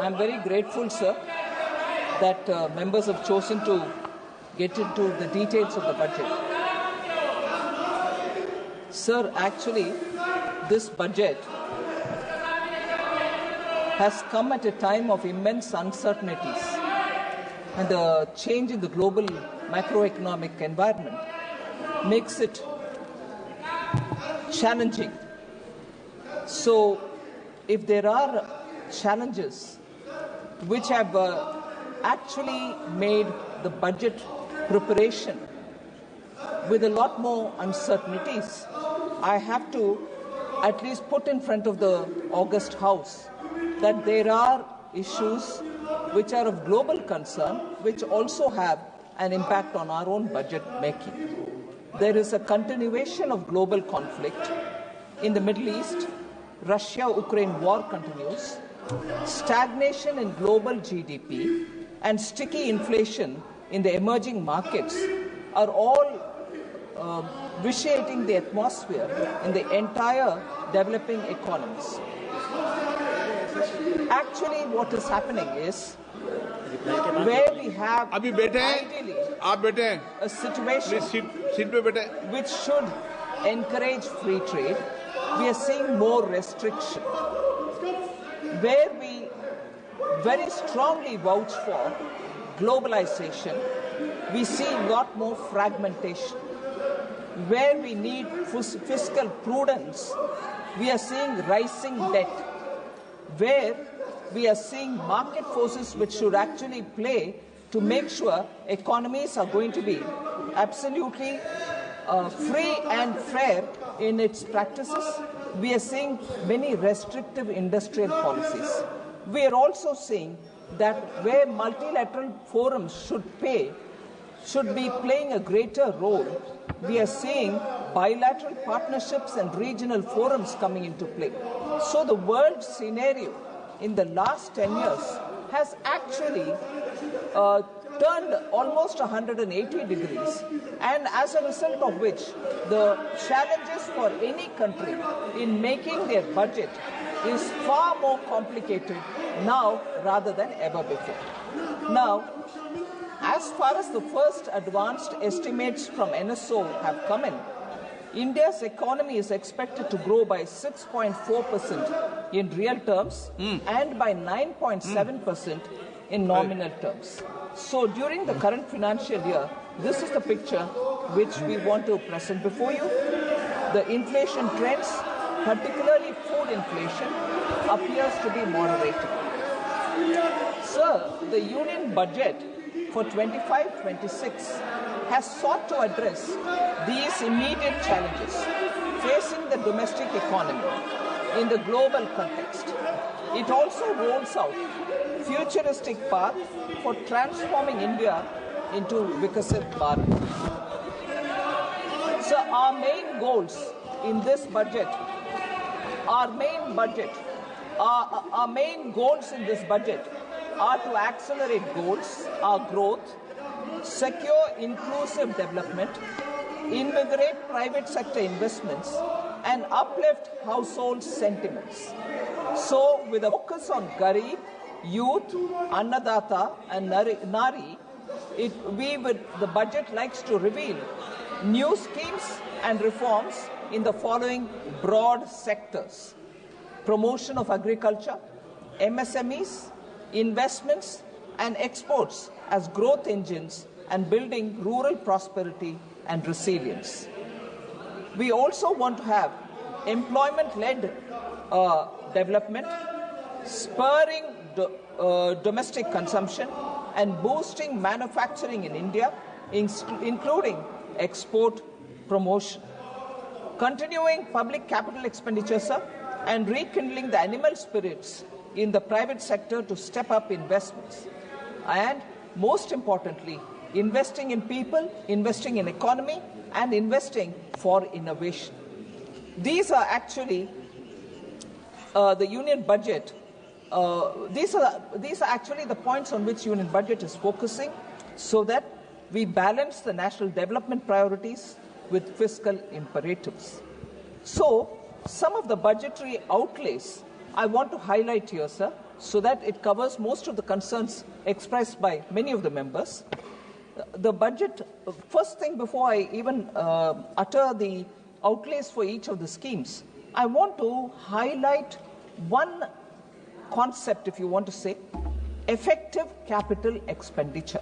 I'm very grateful, sir, that members have chosen to get into the details of the budget. Sir, actually, this budget has come at a time of immense uncertainties, and the change in the global macroeconomic environment makes it challenging. So, if there are challenges which have actually made the budget preparation with a lot more uncertainties, I have to at least put in front of the August House that there are issues which are of global concern, which also have an impact on our own budget making. There is a continuation of global conflict in the Middle East. Russia-Ukraine war continues. Stagnation in global GDP and sticky inflation in the emerging markets are all vitiating the atmosphere in the entire developing economies. Actually, what is happening is where we have ideally a situation which should encourage free trade, we are seeing more restriction. Where we very strongly vouch for globalization, we see a lot more fragmentation. Where we need fiscal prudence, we are seeing rising debt. Where we are seeing market forces which should actually play to make sure economies are going to be absolutely free and fair in its practices, we are seeing many restrictive industrial policies. We are also seeing that where multilateral forums should be playing a greater role, we are seeing bilateral partnerships and regional forums coming into play. So the world scenario in the last 10 years has actually turned almost 180 degrees, and as a result of which the challenges for any country in making their budget is far more complicated now rather than ever before. Now, as far as the first advanced estimates from NSO have come in, India's economy is expected to grow by 6.4% in real terms and by 9.7% in nominal terms. So during the current financial year, this is the picture which we want to present before you. The inflation trends, particularly food inflation, appears to be moderating. Sir, the union budget for 25-26 has sought to address these immediate challenges facing the domestic economy in the global context. It also rolls out futuristic path for transforming India into Vikasit Bharat. So our main goals in this budget, our main goals in this budget are to accelerate our growth, secure inclusive development, invigorate private sector investments, and uplift household sentiments. So, with a focus on Garib, youth, Annadata, and Nari, the budget likes to reveal new schemes and reforms in the following broad sectors: promotion of agriculture, MSMEs, investments and exports as growth engines, and building rural prosperity and resilience. We also want to have employment-led development, spurring domestic consumption and boosting manufacturing in India, including export promotion. Continuing public capital expenditure, sir, and rekindling the animal spirits in the private sector to step up investments. And most importantly, investing in people, investing in economy, and investing for innovation. These are actually the union budget. These are actually the points on which union budget is focusing, so that we balance the national development priorities with fiscal imperatives. So, some of the budgetary outlays I want to highlight here, sir, so that it covers most of the concerns expressed by many of the members. The budget, first thing before I even utter the outlays for each of the schemes, I want to highlight one concept, if you want to say, effective capital expenditure.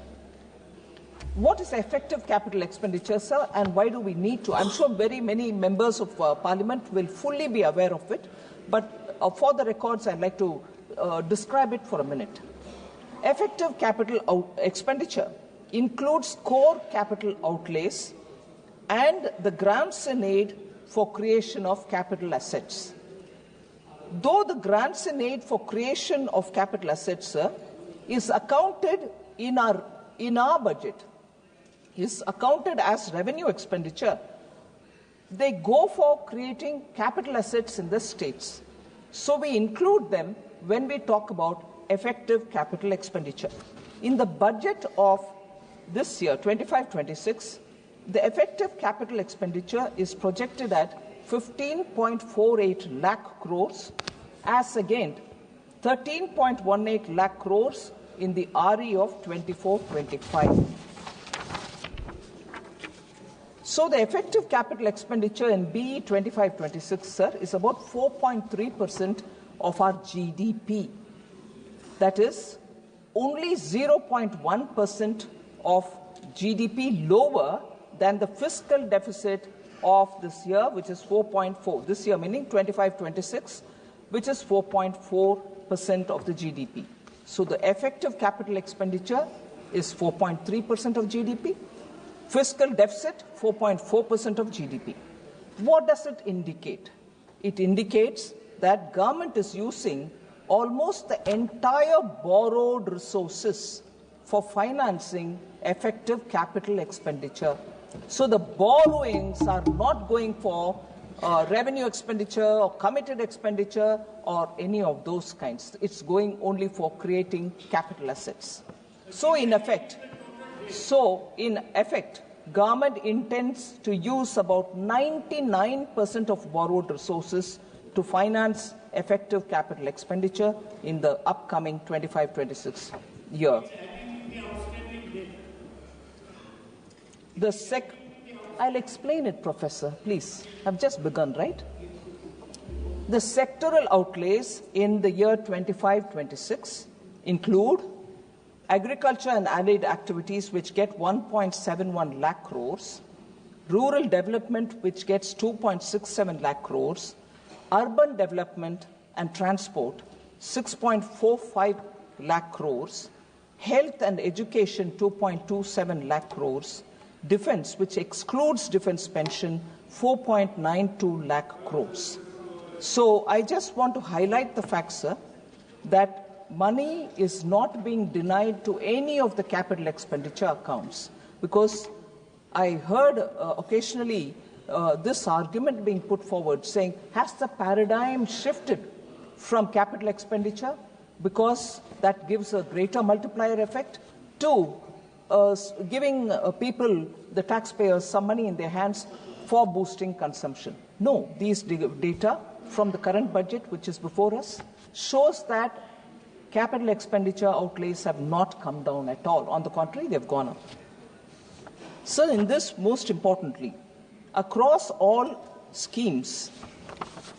What is effective capital expenditure, sir, and why do we need to? I'm sure very many members of Parliament will fully be aware of it, but for the records, I'd like to describe it for a minute. Effective capital expenditure includes core capital outlays and the grants in aid for creation of capital assets. Though the grants in aid for creation of capital assets, sir, is accounted in our budget, is accounted as revenue expenditure, they go for creating capital assets in the states. So we include them when we talk about effective capital expenditure. In the budget of this year, 25-26, the effective capital expenditure is projected at 15.48 lakh crores as against 13.18 lakh crores in the RE of 24-25. So the effective capital expenditure in BE 25-26, sir, is about 4.3% of our GDP. That is only 0.1% of GDP lower than the fiscal deficit of this year, which is 4.4. This year meaning 25-26, which is 4.4% of the GDP. So the effective capital expenditure is 4.3% of GDP. Fiscal deficit, 4.4% of GDP. What does it indicate? It indicates that government is using almost the entire borrowed resources for financing effective capital expenditure. So the borrowings are not going for revenue expenditure or committed expenditure or any of those kinds. It's going only for creating capital assets. So in effect, government intends to use about 99% of borrowed resources to finance effective capital expenditure in the upcoming 25-26 year. I'll explain it, Professor, please. I've just begun, right? The sectoral outlays in the year 25-26 include agriculture and allied activities, which get 1.71 lakh crores, rural development, which gets 2.67 lakh crores, urban development and transport, 6.45 lakh crores, health and education, 2.27 lakh crores, defense, which excludes defense pension, 4.92 lakh crores. So I just want to highlight the fact, sir, that money is not being denied to any of the capital expenditure accounts, because I heard occasionally this argument being put forward saying, has the paradigm shifted from capital expenditure because that gives a greater multiplier effect to giving people, the taxpayers, some money in their hands for boosting consumption? No, these data from the current budget, which is before us, shows that capital expenditure outlays have not come down at all. On the contrary, they've gone up. So in this, most importantly, across all schemes,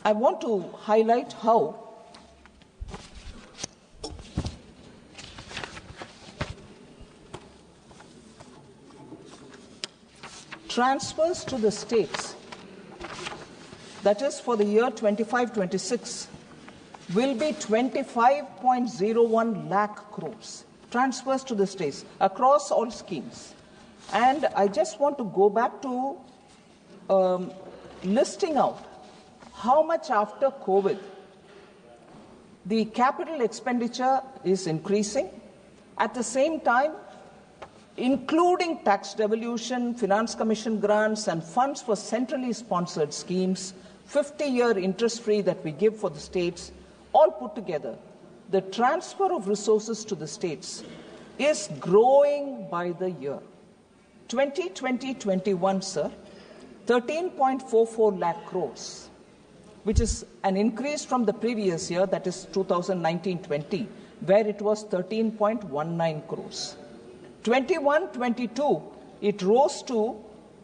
I want to highlight how transfers to the states, that is for the year 25-26, will be 25.01 lakh crores. Transfers to the states across all schemes. And I just want to go back to listing out how much after COVID the capital expenditure is increasing. At the same time, including tax devolution, finance commission grants, and funds for centrally sponsored schemes, 50-year interest-free that we give for the states, all put together, the transfer of resources to the states is growing by the year. 2020-21, sir, 13.44 lakh crores. which is an increase from the previous year, that is 2019-20, where it was 13.19 crores. 21-22, it rose to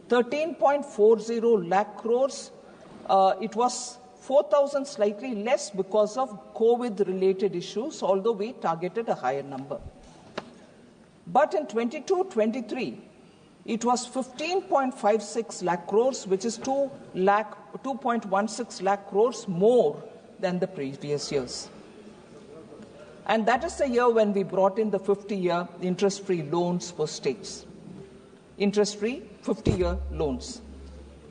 13.40 lakh crores. It was 4,000 slightly less because of COVID-related issues, although we targeted a higher number. But in 22-23, it was 15.56 lakh crores, which is 2.16 lakh crores more than the previous years. And that is the year when we brought in the 50-year interest-free loans for states. Interest-free 50-year loans.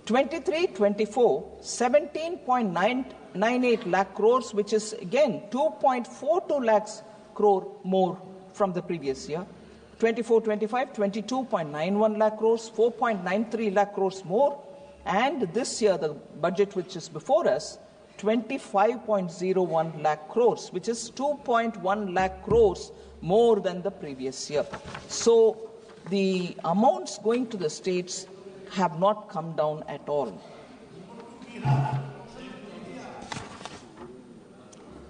23-24, 17.98 lakh crores, which is again 2.42 lakhs crore more from the previous year. 24-25, 22.91 lakh crores, 4.93 lakh crores more. And this year, the budget which is before us, 25.01 lakh crores, which is 2.1 lakh crores more than the previous year. So the amounts going to the states have not come down at all.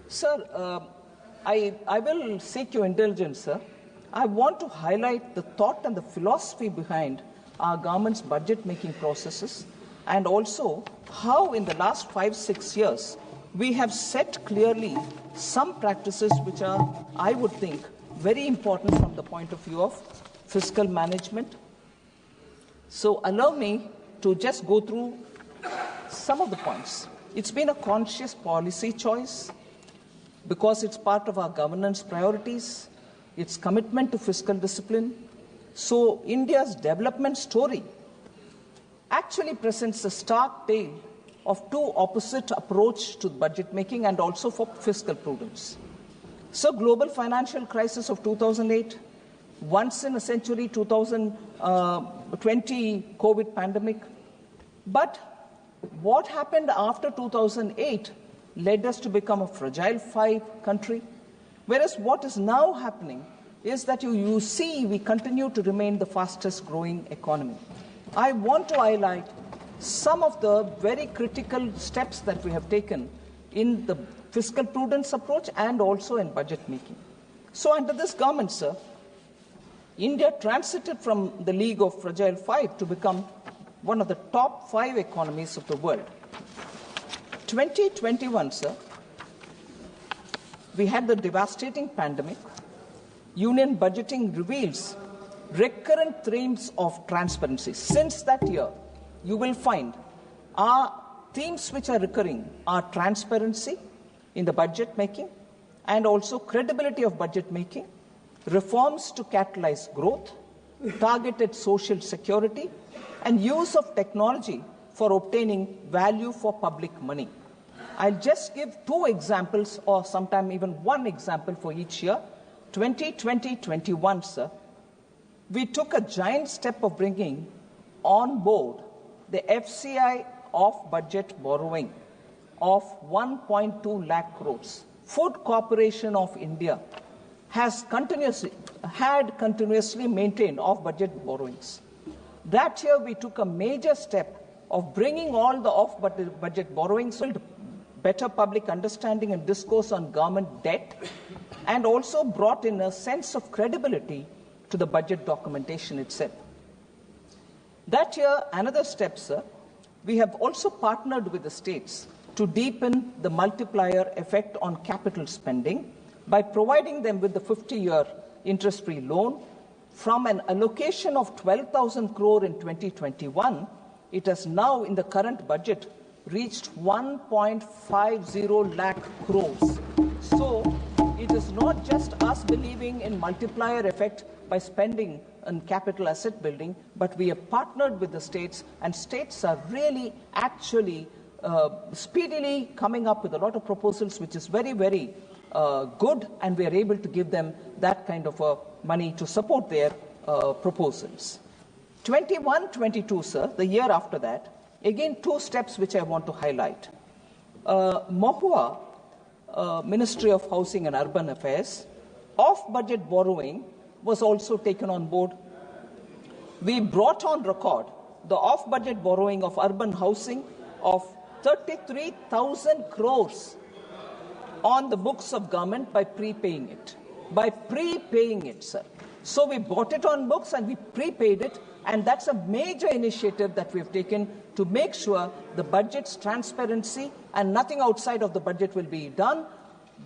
Sir, I will seek your indulgence, sir. I want to highlight the thought and the philosophy behind our government's budget-making processes, and also how in the last 5-6 years we have set clearly some practices which are, I would think, very important from the point of view of fiscal management. So allow me to just go through some of the points. It's been a conscious policy choice because it's part of our governance priorities, its commitment to fiscal discipline. So India's development story actually presents a stark tale of two opposite approaches to budget making and also for fiscal prudence. So global financial crisis of 2008, once in a century 2020 COVID pandemic. But what happened after 2008 led us to become a fragile five country. Whereas what is now happening is that you see we continue to remain the fastest growing economy. I want to highlight some of the very critical steps that we have taken in the fiscal prudence approach and also in budget making. So under this government, sir, India transited from the league of fragile five to become one of the top 5 economies of the world. 2021, sir, we had the devastating pandemic. Union budgeting reveals recurrent themes of transparency. Since that year, you will find our themes which are recurring are transparency in the budget making and also credibility of budget making, reforms to catalyze growth, targeted social security, and use of technology for obtaining value for public money. I'll just give 2 examples or sometime even 1 example for each year. 2020-21, sir, we took a giant step of bringing on board the FCI off-budget borrowing of 1.2 lakh crores. Food Corporation of India had continuously maintained off-budget borrowings. That year, we took a major step of bringing all the off-budget borrowings, better public understanding and discourse on government debt, and also brought in a sense of credibility to the budget documentation itself. That year, another step, sir, we have also partnered with the states to deepen the multiplier effect on capital spending by providing them with the 50-year interest-free loan. From an allocation of 12,000 crore in 2021, it has now, in the current budget, reached 1.50 lakh crores. So it is not just us believing in multiplier effect by spending on capital asset building, but we have partnered with the states, and states are really actually speedily coming up with a lot of proposals, which is very, very good, and we are able to give them that kind of money to support their proposals. 21-22, sir, the year after that, again 2 steps which I want to highlight. MOHUA, Ministry of Housing and Urban Affairs, off-budget borrowing was also taken on board. We brought on record the off-budget borrowing of urban housing of 33,000 crores on the books of government by prepaying it. By prepaying it, sir. So we bought it on books and we prepaid it, and that's a major initiative that we've taken to make sure the budget's transparency and nothing outside of the budget will be done.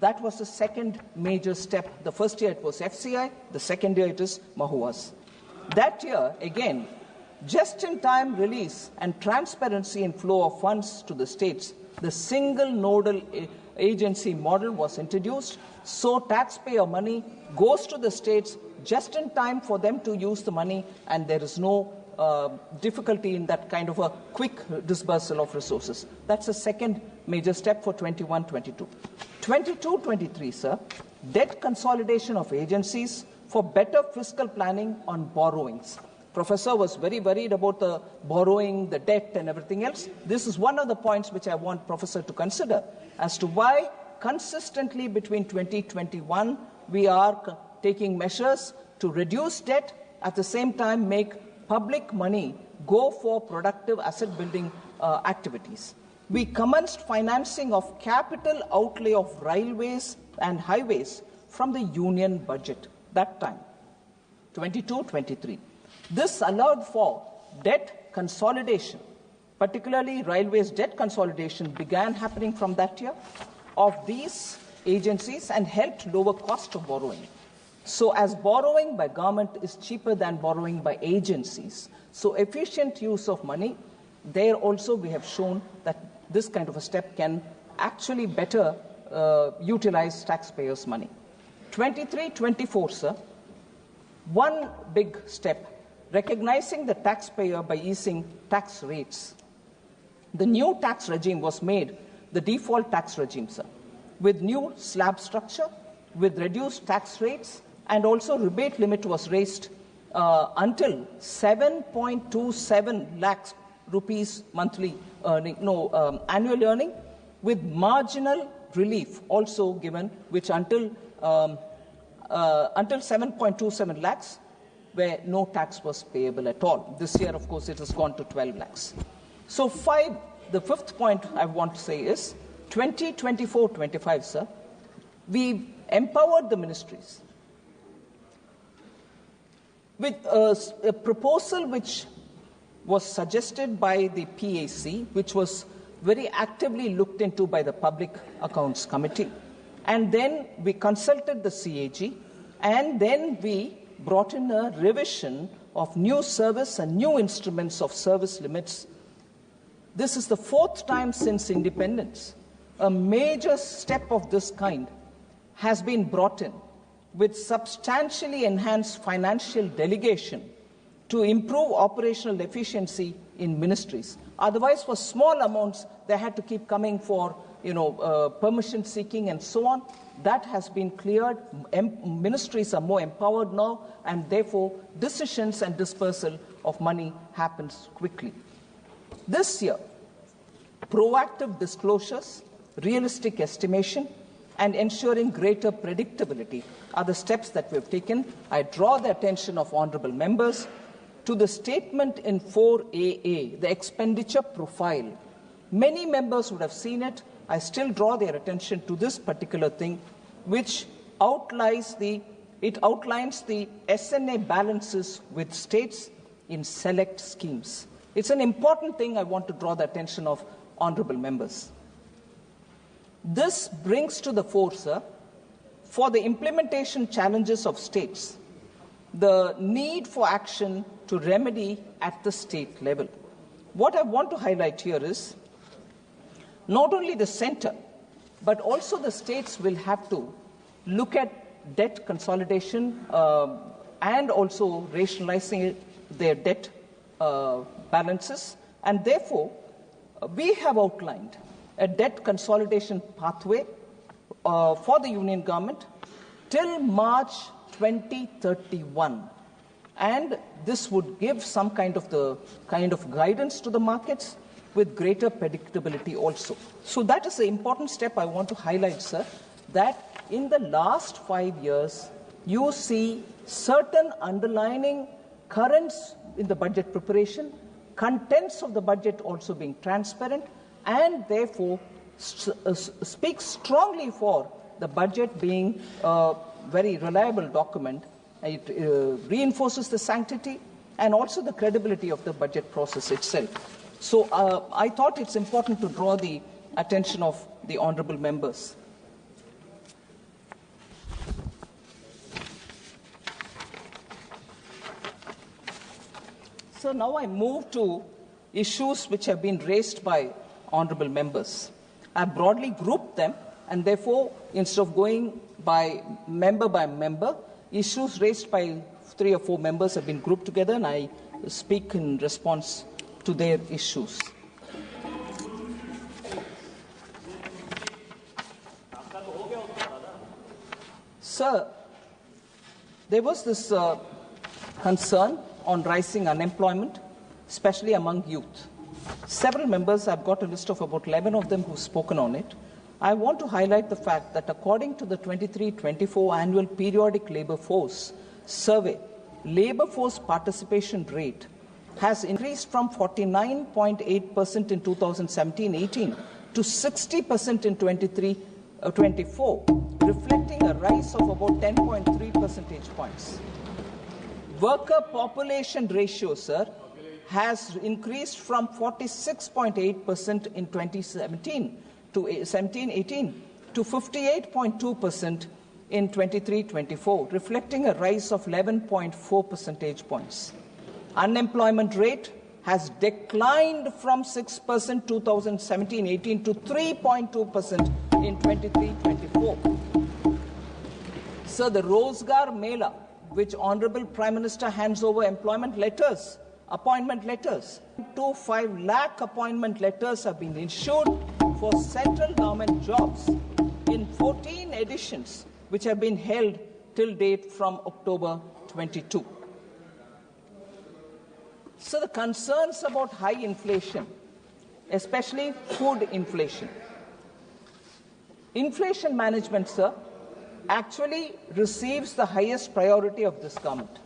That was the second major step. The first year it was FCI, the second year it is Mahuas. That year, again, just-in-time release and transparency in flow of funds to the states, the single nodal agency model was introduced, so taxpayer money goes to the states just in time for them to use the money, and there is no difficulty in that kind of a quick disbursal of resources. That's the second major step for 21-22. 22-23, sir, debt consolidation of agencies for better fiscal planning on borrowings. Professor was very worried about the borrowing, the debt and everything else. This is one of the points which I want Professor to consider as to why consistently between 2021 we are taking measures to reduce debt, at the same time make public money go for productive asset building activities. We commenced financing of capital outlay of railways and highways from the union budget that time, 22-23. This allowed for debt consolidation, particularly railways debt consolidation began happening from that year of these agencies and helped lower cost of borrowing. So as borrowing by government is cheaper than borrowing by agencies, so efficient use of money, there also we have shown that this kind of a step can actually better utilize taxpayers' money. 23-24, sir, one big step, recognizing the taxpayer by easing tax rates. The new tax regime was made the default tax regime, sir, with new slab structure, with reduced tax rates, and also rebate limit was raised until 7.27 lakhs rupees monthly earning, annual earning, with marginal relief also given, which until 7.27 lakhs, where no tax was payable at all. This year, of course, it has gone to 12 lakhs. So the fifth point I want to say is 2024-25, sir, we empowered the ministries with a proposal which was suggested by the PAC, which was very actively looked into by the Public Accounts Committee. And then we consulted the CAG, and then we brought in a revision of new service and new instruments of service limits. This is the fourth time since independence. A major step of this kind has been brought in with substantially enhanced financial delegation to improve operational efficiency in ministries. Otherwise, for small amounts, they had to keep coming for permission seeking and so on. That has been cleared. Ministries are more empowered now, and therefore decisions and dispersal of money happens quickly. This year, proactive disclosures, realistic estimation, and ensuring greater predictability are the steps that we have taken. I draw the attention of honourable members to the statement in 4AA, the expenditure profile. Many members would have seen it. I still draw their attention to this particular thing, which outlines the SNA balances with states in select schemes. It's an important thing I want to draw the attention of honourable members. This brings to the fore, sir, for the implementation challenges of states, the need for action to remedy at the state level. What I want to highlight here is not only the centre, but also the states will have to look at debt consolidation and also rationalising their debt balances. And therefore, we have outlined a debt consolidation pathway for the union government till March 2031. And this would give some kind of guidance to the markets with greater predictability also. So that is an important step I want to highlight, sir, that in the last 5 years, you see certain underlining currents in the budget preparation, contents of the budget also being transparent, and therefore speaks strongly for the budget being a very reliable document. It reinforces the sanctity and also the credibility of the budget process itself. So I thought it's important to draw the attention of the honourable members. So now I move to issues which have been raised by honourable members. I have broadly grouped them, and therefore, instead of going by member, issues raised by 3 or 4 members have been grouped together, and I speak in response to their issues. Sir, there was this concern on rising unemployment, especially among youth. Several members, I've got a list of about 11 of them who've spoken on it. I want to highlight the fact that according to the 23-24 annual periodic labour force survey, labour force participation rate has increased from 49.8% in 2017-18 to 60% in 23-24, reflecting a rise of about 10.3 percentage points. Worker population ratio, sir, has increased from 46.8% in 2017 to 17-18 to 58.2% in 23-24, reflecting a rise of 11.4 percentage points. Unemployment rate has declined from 6% 2017-18 to 3.2% in 23-24. So the Rozgar Mela, which Honourable Prime Minister hands over employment letters, appointment letters, 2.5 lakh appointment letters have been issued for central government jobs in 14 editions, which have been held till date from October 22. So the concerns about high inflation, especially food inflation. Inflation management, sir, actually receives the highest priority of this government.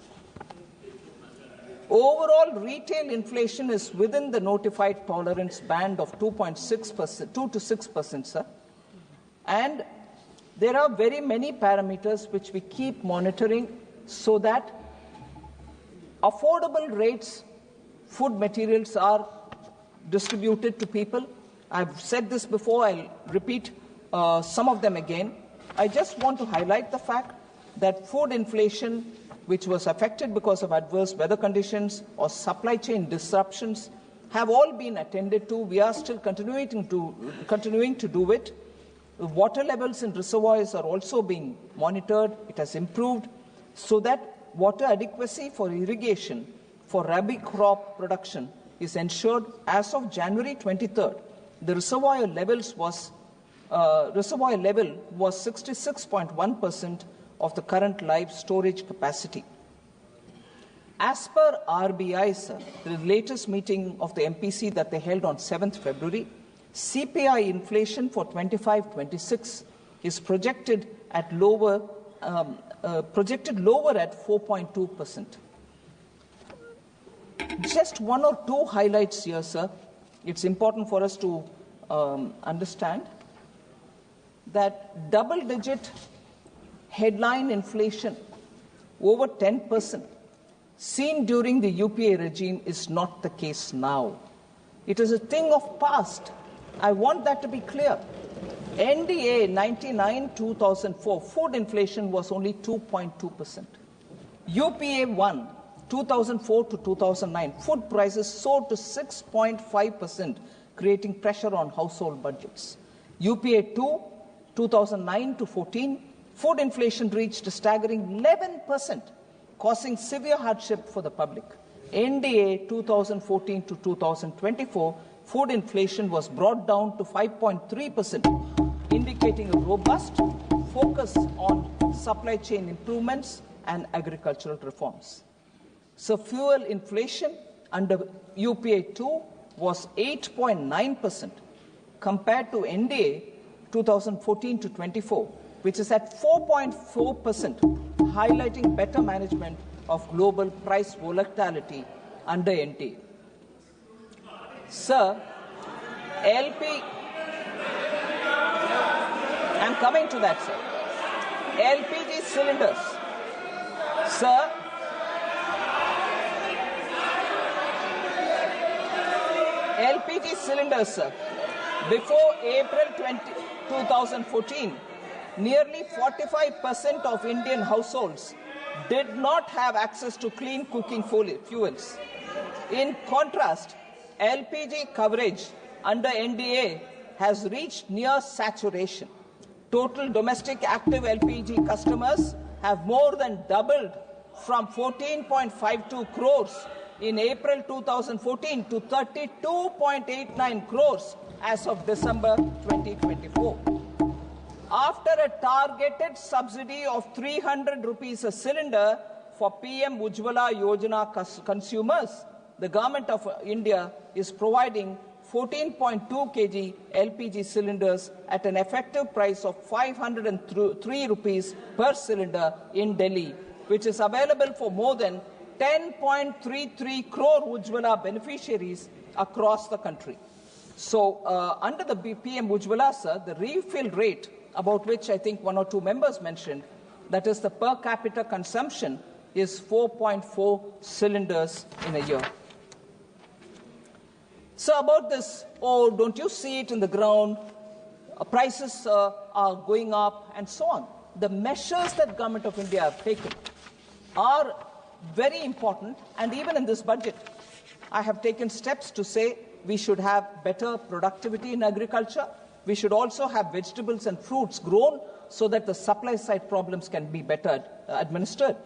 Overall retail inflation is within the notified tolerance band of 2.6%, 2 to 6%, sir. And there are very many parameters which we keep monitoring so that affordable rates, food materials are distributed to people. I've said this before, I'll repeat some of them again. I just want to highlight the fact that food inflation, which was affected because of adverse weather conditions or supply chain disruptions, have all been attended to. We are still continuing to do it. The water levels in reservoirs are also being monitored. It has improved so that water adequacy for irrigation for rabi crop production is ensured. As of January 23rd, the reservoir level was 66.1% of the current live storage capacity. As per RBI, sir, the latest meeting of the MPC that they held on 7th February, CPI inflation for 25-26 is projected lower at 4.2%. Just 1 or 2 highlights here, sir. It's important for us to understand that double-digit headline inflation over 10% seen during the UPA regime is not the case now. It is a thing of past. I want that to be clear. NDA 99-2004 food inflation was only 2.2%. UPA 1 2004 to 2009 food prices soared to 6.5%, creating pressure on household budgets. UPA 2 2009 to 14 food inflation reached a staggering 11%, causing severe hardship for the public. NDA 2014 to 2024 food inflation was brought down to 5.3%, indicating a robust focus on supply chain improvements and agricultural reforms. So fuel inflation under UPA 2 was 8.9% compared to NDA 2014 to 24, which is at 4.4%, highlighting better management of global price volatility under NDA. Sir, LP, I'm coming to that, sir. LPG cylinders, sir. LPG cylinders, sir. Before April 2014, nearly 45% of Indian households did not have access to clean cooking fuels. In contrast, LPG coverage under NDA has reached near saturation. Total domestic active LPG customers have more than doubled from 14.52 crores in April 2014 to 32.89 crores as of December 2024. After a targeted subsidy of 300 rupees a cylinder for PM Ujjwala Yojana consumers, the Government of India is providing 14.2 kg LPG cylinders at an effective price of 503 rupees per cylinder in Delhi, which is available for more than 10.33 crore Ujjwala beneficiaries across the country. So, under the PM Ujjwala, sir, the refill rate, about which I think one or two members mentioned, that is the per capita consumption, is 4.4 cylinders in a year. So about this, oh, don't you see it in the ground? Prices are going up and so on. The measures that Government of India have taken are very important, and even in this budget, I have taken steps to say we should have better productivity in agriculture. We should also have vegetables and fruits grown so that the supply side problems can be better administered.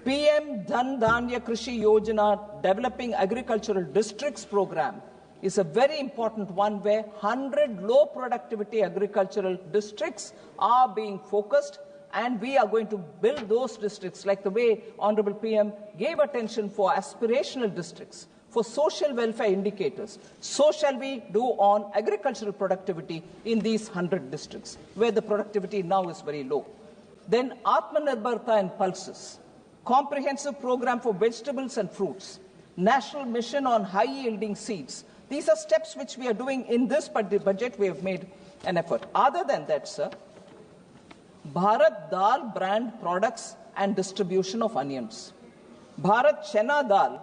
PM Dhan Dhanya Krishi Yojana, Developing Agricultural Districts program, is a very important one where 100 low productivity agricultural districts are being focused, and we are going to build those districts like the way Honorable PM gave attention for aspirational districts, for social welfare indicators. So shall we do on agricultural productivity in these 100 districts, where the productivity now is very low. Then Atmanirbharta and pulses, comprehensive program for vegetables and fruits, national mission on high-yielding seeds. These are steps which we are doing in this budget. We have made an effort. Other than that, sir, Bharat Dal brand products and distribution of onions. Bharat Chana Dal,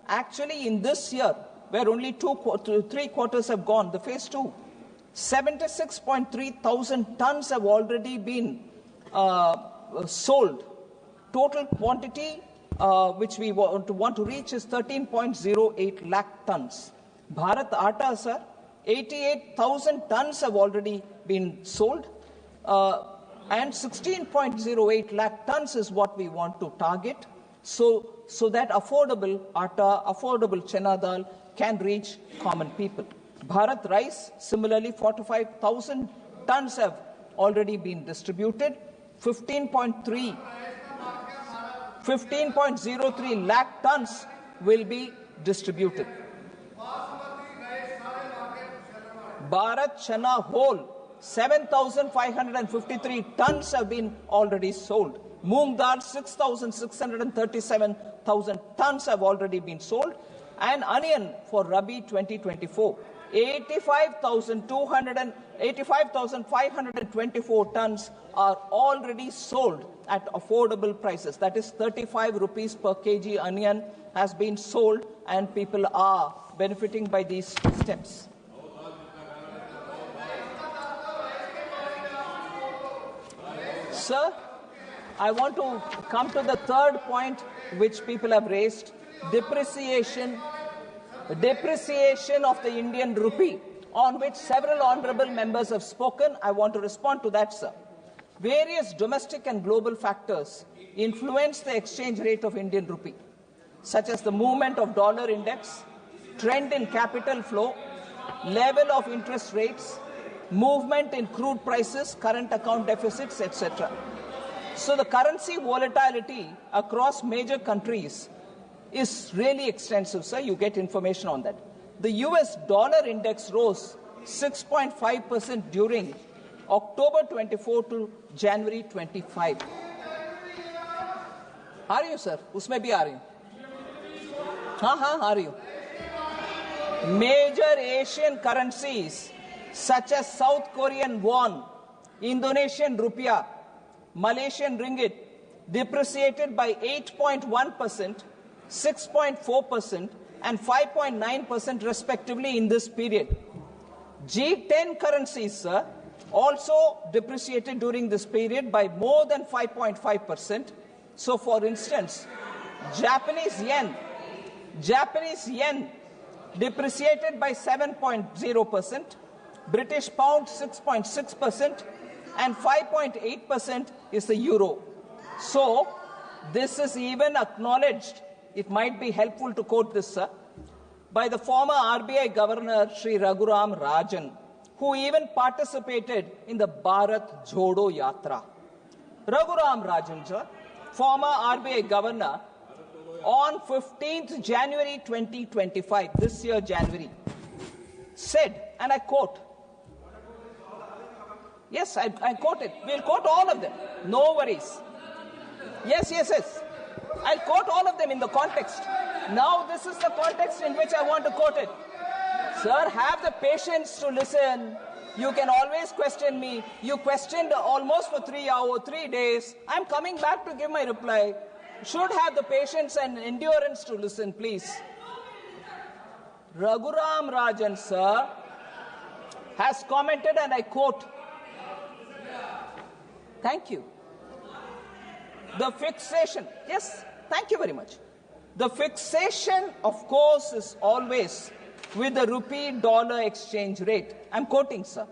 actually in this year, where only 3 quarters have gone, the phase 2, 76.3 thousand tons have already been sold. Total quantity which we want to reach is 13.08 lakh tons. Bharat Atta, sir, 88,000 tons have already been sold, and 16.08 lakh tons is what we want to target, so that affordable atta, affordable chana dal can reach common people. Bharat Rice, similarly, 45,000 tons have already been distributed. 15.03 lakh tons will be distributed. Bharat Chana whole, 7,553 tons have been already sold. Moong dal, 6,637,000 tons have already been sold. And onion for Rabi 2024, 85,524 tons are already sold at affordable prices. That is 35 rupees per kg onion has been sold, and people are benefiting by these steps. Sir, I want to come to the third point which people have raised, depreciation of the Indian rupee, on which several honorable members have spoken. I want to respond to that, sir. Various domestic and global factors influence the exchange rate of Indian rupee, such as the movement of dollar index, trend in capital flow, level of interest rates, movement in crude prices, current account deficits, etc. So the currency volatility across major countries is really extensive, sir. You get information on that. The US dollar index rose 6.5% during October 24 to January 25. आ रही हो sir? उसमें भी आ रही हूँ. हाँ हाँ आ रही हूँ. Major Asian currencies such as South Korean won, Indonesian rupiah, Malaysian ringgit depreciated by 8.1%, 6.4% and 5.9% respectively in this period. G10 currencies, sir, also depreciated during this period by more than 5.5%. So, for instance, Japanese yen depreciated by 7.0%, British pound 6.6%, and 5.8% is the euro. So, this is even acknowledged. It might be helpful to quote this, sir, by the former RBI Governor, Sri Raghuram Rajan, who even participated in the Bharat Jodo Yatra. Raghuram Rajan, sir, former RBI Governor, on 15th January 2025, this year January, said, and I quote, yes, I quote it. We'll quote all of them. No worries. Yes. I'll quote all of them in the context. Now, this is the context in which I want to quote it. Sir, have the patience to listen. You can always question me. You questioned almost for 3 days. I'm coming back to give my reply. Should have the patience and endurance to listen, please. Raghuram Rajan, sir, has commented, and I quote, thank you. The fixation, yes, thank you very much. The fixation, of course, is always with the rupee-dollar exchange rate. I'm quoting, sir.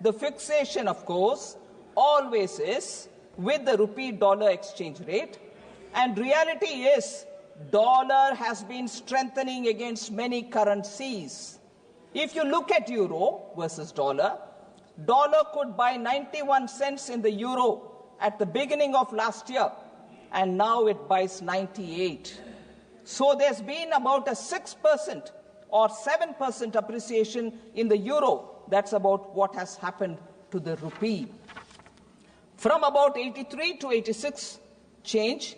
The fixation, of course, always is with the rupee-dollar exchange rate. And reality is, dollar has been strengthening against many currencies. If you look at euro versus dollar could buy 91 cents in the euro at the beginning of last year, and now it buys 98. So there's been about a 6% or 7% appreciation in the euro. That's about what has happened to the rupee. From about 83 to 86 change,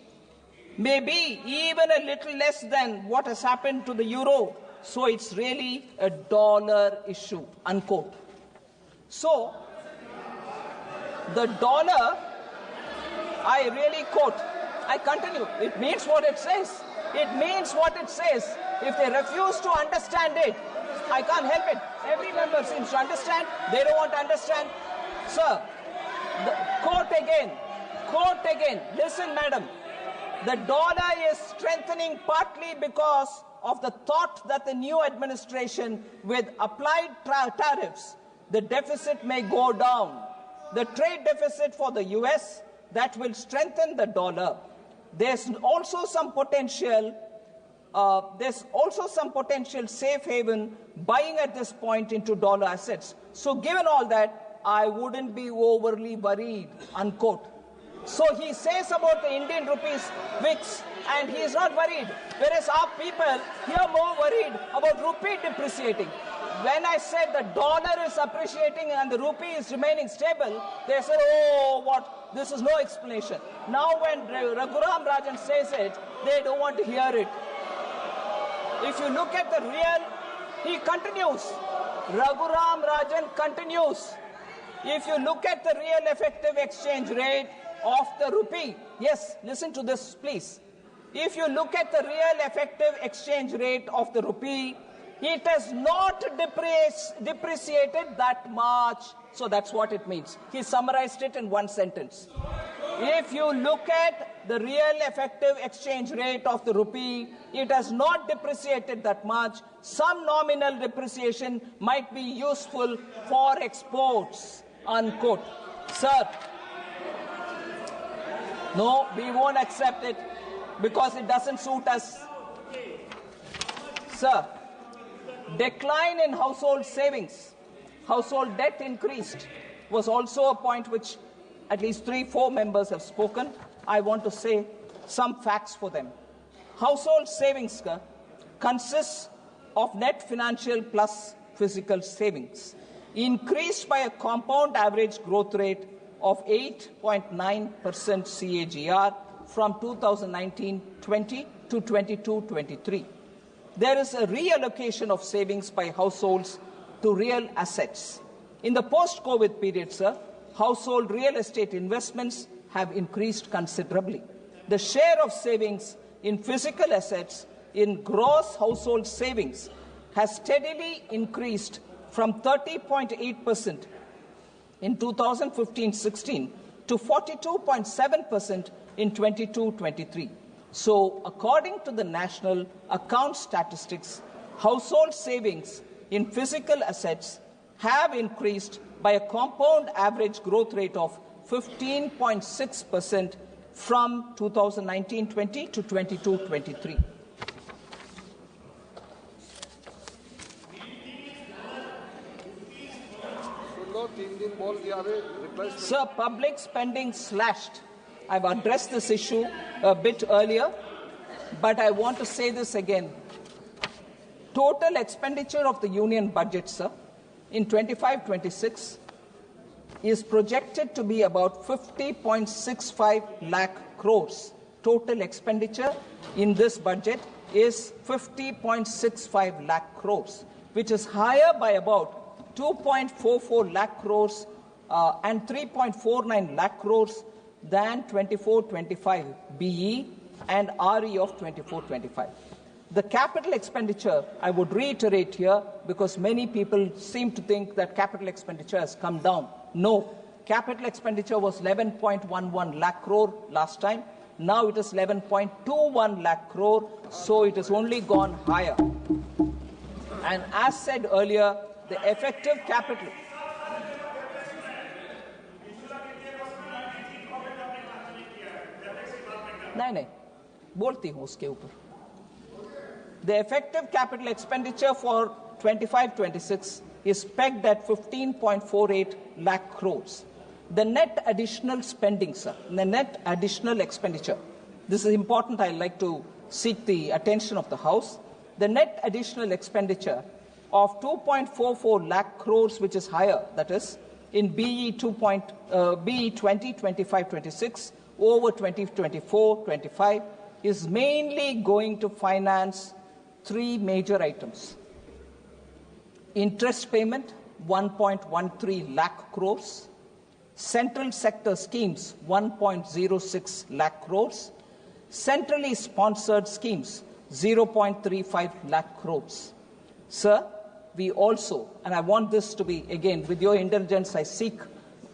maybe even a little less than what has happened to the euro. So it's really a dollar issue, unquote. So the dollar, I really quote, I continue, it means what it says. It means what it says. If they refuse to understand it, I can't help it. Every member seems to understand. They don't want to understand. Sir, quote again. Listen, madam. The dollar is strengthening partly because of the thought that the new administration, with applied tariffs, the deficit may go down. The trade deficit for the US, that will strengthen the dollar. There's also some potential safe haven buying at this point into dollar assets. So given all that, I wouldn't be overly worried, unquote. So he says about the Indian rupees VIX, and he is not worried. Whereas our people here more worried about rupee depreciating. When I said the dollar is appreciating and the rupee is remaining stable, they said, oh, what? This is no explanation. Now when Raghuram Rajan says it, they don't want to hear it. If you look at the real, he continues. Raghuram Rajan continues. If you look at the real effective exchange rate of the rupee, yes, listen to this, please. If you look at the real effective exchange rate of the rupee, it has not depreciated that much. So that's what it means. He summarized it in one sentence. If you look at the real effective exchange rate of the rupee, it has not depreciated that much. Some nominal depreciation might be useful for exports, unquote. Sir, no, we won't accept it because it doesn't suit us. Sir, decline in household savings, household debt increased, was also a point which at least 3-4 members have spoken. I want to say some facts for them. Household savings consists of net financial plus physical savings, increased by a compound average growth rate of 8.9% CAGR from 2019-20 to 22-23. there is a reallocation of savings by households to real assets. In the post-COVID period, sir, household real estate investments have increased considerably. The share of savings in physical assets in gross household savings has steadily increased from 30.8% in 2015-16 to 42.7% in 22-23. So, according to the National Account Statistics, household savings in physical assets have increased by a compound average growth rate of 15.6% from 2019-20 to 22-23. Sir, public spending slashed. I've addressed this issue a bit earlier, but I want to say this again. Total expenditure of the union budget, sir, in 25-26 is projected to be about 50.65 lakh crores. Total expenditure in this budget is 50.65 lakh crores, which is higher by about 2.44 lakh crores and 3.49 lakh crores than 24-25 BE and RE of 24-25. The capital expenditure, I would reiterate here, because many people seem to think that capital expenditure has come down. No, capital expenditure was 11.11 lakh crore last time. Now it is 11.21 lakh crore, so it has only gone higher. And as said earlier, the effective capital. नहीं बोलती हूँ उसके ऊपर. The effective capital expenditure for 25-26 is pegged at 15.48 lakh crores. The net additional spending, sir, the net additional expenditure, this is important, I'd like to seek the attention of the House. The net additional expenditure of 2.44 lakh crores, which is higher, that is, in BE 2025-26 over 2024-25, is mainly going to finance three major items. Interest payment, 1.13 lakh crores. Central sector schemes, 1.06 lakh crores. Centrally sponsored schemes, 0.35 lakh crores. Sir, we also, and I want this to be, again, with your indulgence, I seek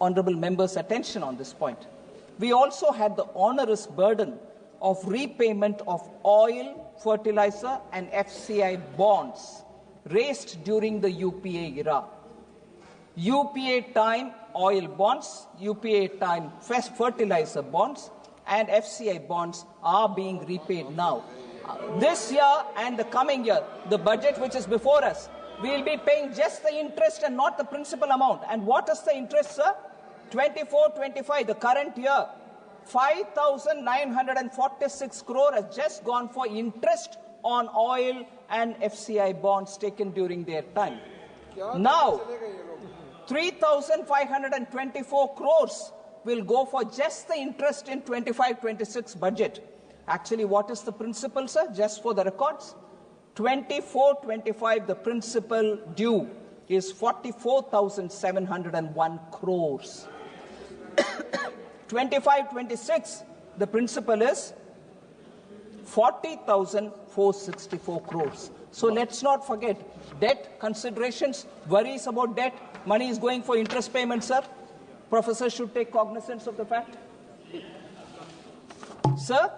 honourable members' attention on this point. We also had the onerous burden of repayment of oil, fertilizer and FCI bonds raised during the UPA era. UPA time oil bonds, UPA time fertilizer bonds and FCI bonds are being repaid now. This year and the coming year, the budget which is before us, we will be paying just the interest and not the principal amount. And what is the interest, sir? 24-25, the current year, 5,946 crore has just gone for interest on oil and FCI bonds taken during their time. Now, 3,524 crores will go for just the interest in 25-26 budget. Actually, what is the principal, sir? Just for the records, 24-25, the principal due is 44,701 crores. 25-26, the principal is 40,464 crores. So let's not forget debt considerations, worries about debt, money is going for interest payments, sir. Professor should take cognizance of the fact. Sir,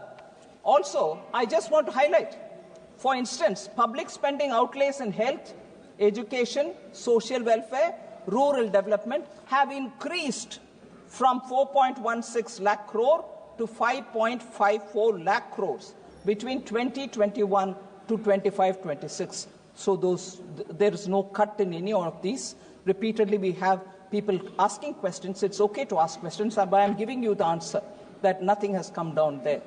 also, I just want to highlight, for instance, public spending outlays in health, education, social welfare, rural development have increased from 4.16 lakh crore to 5.54 lakh crores between 2021 to 25-26. So there is no cut in any of these. Repeatedly we have people asking questions. It's okay to ask questions, but I am giving you the answer that nothing has come down there.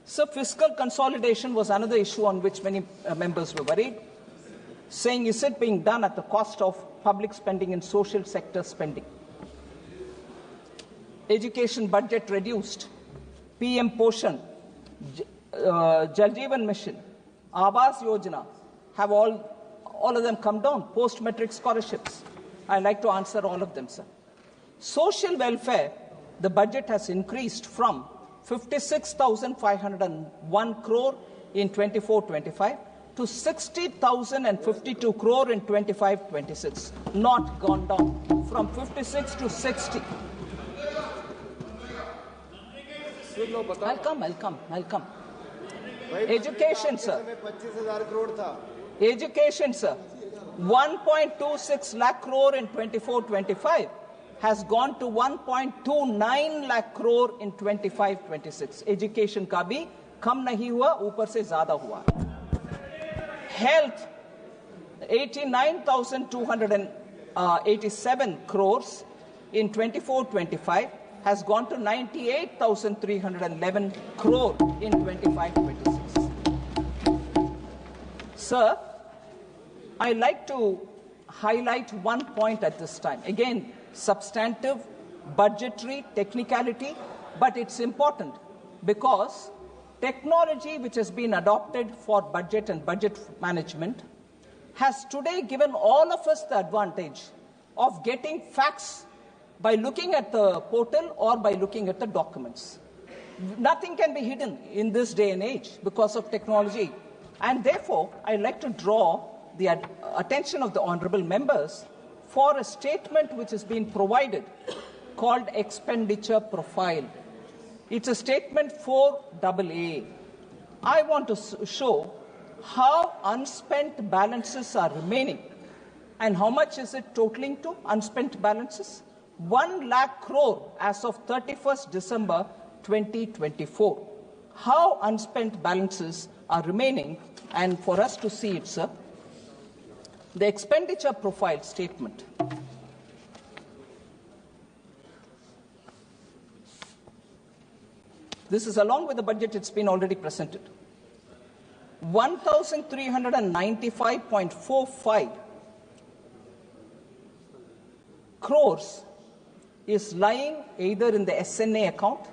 So fiscal consolidation was another issue on which many members were worried, saying, is it being done at the cost of public spending and social sector spending? Education budget reduced, PM Poshan, Jal Jeevan Mission, Aabas Yojana, have all of them come down, post-metric scholarships. I'd like to answer all of them, sir. Social welfare, the budget has increased from 56,501 crore in 24-25 to 60,052 crore in 25-26. Not gone down from 56 to 60. I'll come. Education, sir. Education, sir. 1.26 lakh crore in 24-25 has gone to 1.29 lakh crore in 25-26. Education का भी कम नहीं हुआ, ऊपर से ज़्यादा हुआ. Health, 89,287 crores in 24-25 has gone to 98,311 crore in 25-26. Sir, I like to highlight one point at this time. Again, substantive, budgetary, technicality, but it's important because technology which has been adopted for budget and budget management has today given all of us the advantage of getting facts by looking at the portal or by looking at the documents. Nothing can be hidden in this day and age because of technology. And therefore, I'd like to draw the attention of the honorable members for a statement which has been provided called expenditure profile. It's a statement 4AA. I want to show how unspent balances are remaining and how much is it totaling to unspent balances? 1 lakh crore as of 31st December 2024. How unspent balances are remaining, and for us to see it, sir, the expenditure profile statement. This is along with the budget, it's been already presented. 1,395.45 crores is lying either in the SNA account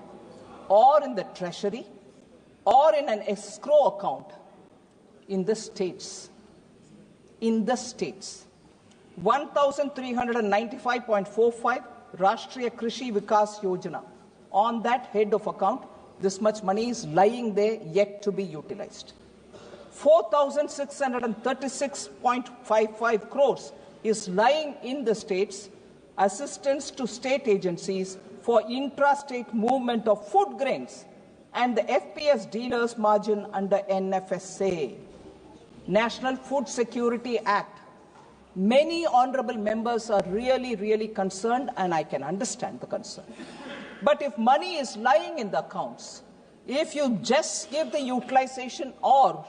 or in the treasury or in an escrow account in the states. In the states. 1,395.45 Rashtriya Krishi Vikas Yojana. On that head of account, this much money is lying there yet to be utilized. 4,636.55 crores is lying in the states, assistance to state agencies for intrastate movement of food grains and the FPS dealers margin under NFSA. National Food Security Act. Many honorable members are really concerned, and I can understand the concern. But if money is lying in the accounts, if you just give the utilization or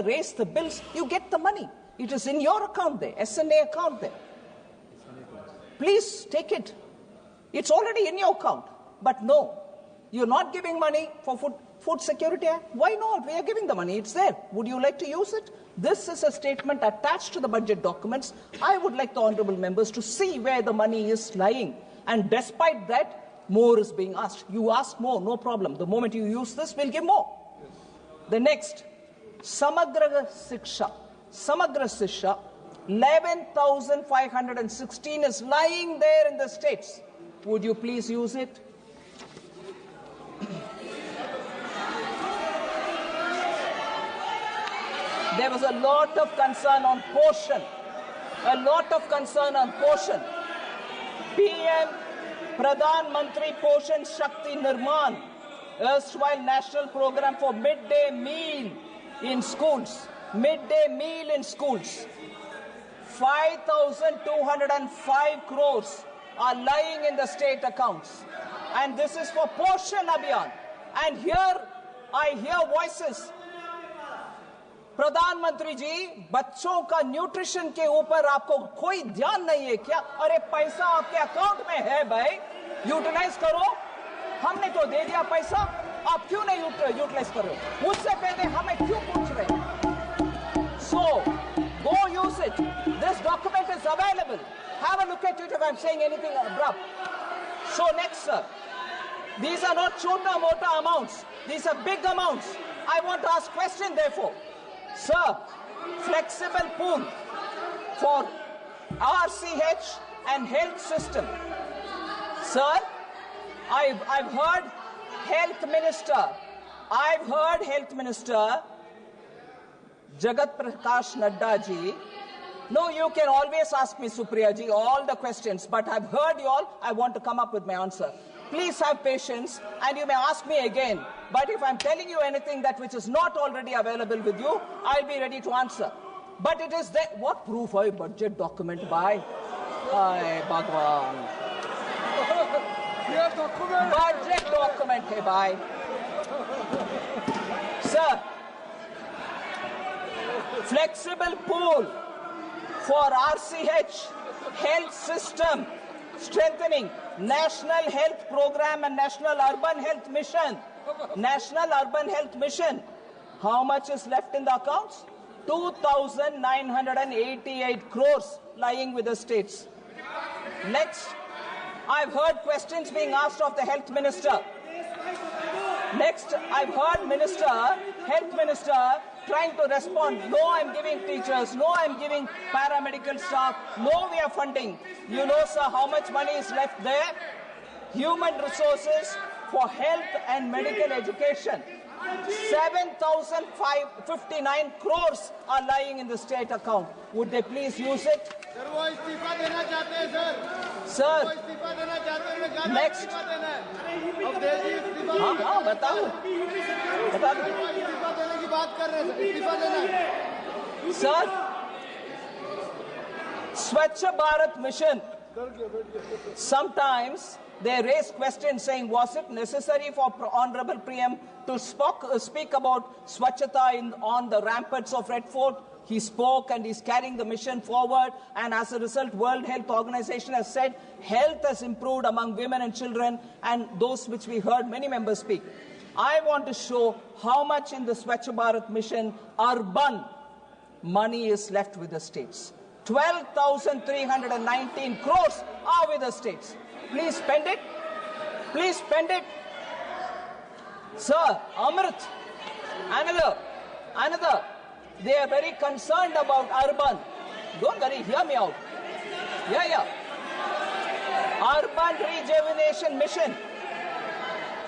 raise the bills, you get the money. It is in your account there, SNA account there. Please take it. It's already in your account. But no, you're not giving money for Food Security Act. Why not? We are giving the money. It's there. Would you like to use it? This is a statement attached to the budget documents. I would like the honorable members to see where the money is lying. And despite that, more is being asked. You ask more, no problem. The moment you use this, we'll give more. Yes. The next, Samagra Shiksha. 11,516 is lying there in the states. Would you please use it? There was a lot of concern on portion. PM Pradhan Mantri Poshan Shakti Nirmala, erstwhile national program for midday meal in schools. 5,205 crores are lying in the state accounts. And this is for Poshan Abhiyan. And here I hear voices. प्रधानमंत्री जी, बच्चों का nutrition के ऊपर आपको कोई ध्यान नहीं है क्या? अरे पैसा आपके अकाउंट में है भाई, यूटिलाइज करो. हमने तो दे दिया पैसा, आप क्यों नहीं यूटिलाइज कर रहे हो? मुझसे पहले हमें क्यों पूछ रहे हैं? So, go use it. This document is available. Have a look at it if I'm saying anything abrupt. So next, sir, these are not chota-mota amounts. These are big amounts. I want to ask question therefore. Sir, flexible pool for RCH and health system. Sir, I've heard health minister. I've heard health minister Jagat Prakash Nadda ji. No, you can always ask me, Supriya ji, all the questions, but I've heard you all. I want to come up with my answer. Please have patience, and you may ask me again. But if I'm telling you anything that which is not already available with you, I'll be ready to answer. But it is there. What proof? A budget document by? Bhagwan. Budget document hai bhai. Sir, flexible pool for RCH health system strengthening National Health Program and National Urban Health Mission. National Urban Health Mission. How much is left in the accounts? 2,988 crores lying with the states. Next, I've heard questions being asked of the health minister. Next, I've heard health minister trying to respond. No, I'm giving teachers. No, I'm giving paramedical staff. No, we are funding. You know, sir, how much money is left there? Human resources for health and medical education. 7,059 crores are lying in the state account. Would they please use it? Sir, next. Sir, Swachh Bharat Mission. Sometimes they raise questions saying, was it necessary for Honorable PM to speak about Swachhata on the ramparts of Red Fort? He spoke and he's carrying the mission forward, and as a result, World Health Organization has said health has improved among women and children, and those which we heard many members speak. I want to show how much in the Swachh Bharat mission urban money is left with the states. 12,319 crores are with the states. Please spend it. Please spend it. Sir, Amrit, another. They are very concerned about urban. Don't worry, hear me out. Yeah. Urban rejuvenation mission.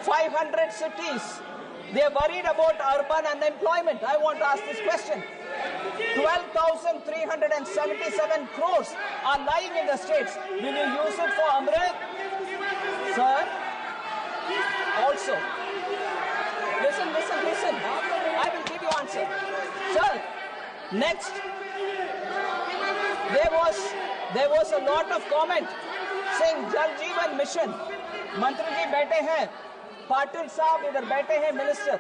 500 cities. They are worried about urban unemployment. I want to ask this question. 12,377 crores are lying in the states. Will you use it for Amrit? Sir? Also. Listen. I will give you answer. Sir, next. There was a lot of comment saying Jal Jeevan Mission. Mantri ji baithe hain. Patil Saab idhar baithe hain, minister.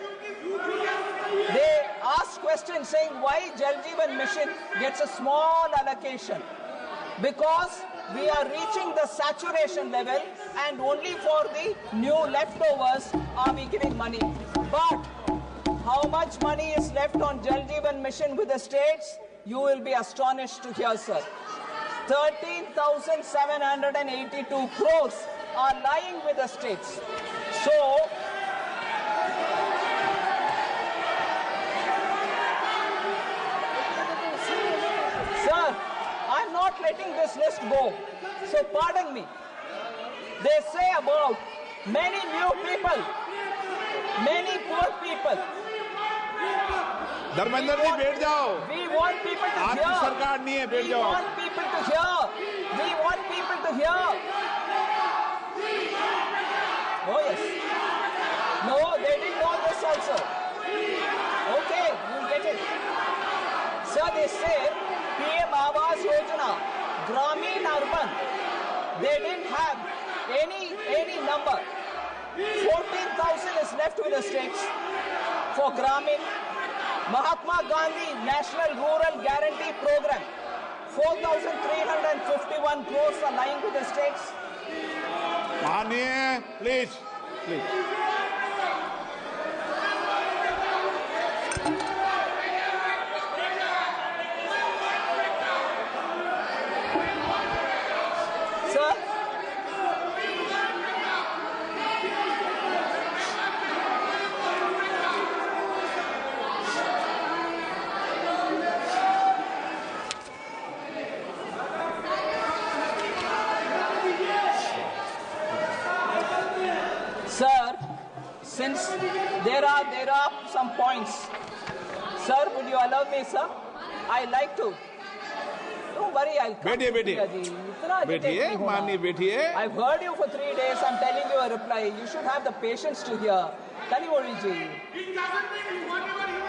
They asked questions saying why Jal Jeevan Mission gets a small allocation. Because we are reaching the saturation level and only for the new leftovers are we giving money. But how much money is left on Jal Jeevan Mission with the states? You will be astonished to hear, sir. 13,782 crores are lying with the states. So, sir, I'm not letting this list go. So pardon me. They say about many new people, many poor people. Dharmendra ji बैठ जाओ. We want people to hear. आपकी सरकार नहीं है, बैठ जाओ. We want people to hear. We want people to hear. Oh yes. No, they didn't know this also. Okay, you'll get it. Sir, they say PM Awas Yojana, Gramin Urban. They didn't have any number. 14,000 is left with the states for Gramin. Mahatma Gandhi National Rural Guarantee Program. 4,351 crores are lying with the states. मानिए, please. Sir? since there are some points. Sir, would you allow me, sir? I like to. Don't worry, I'll come. बैठिए, माननीय बैठिए. I've heard you for 3 days. I'm telling you a reply. You should have the patience to hear. Kaliwori ji.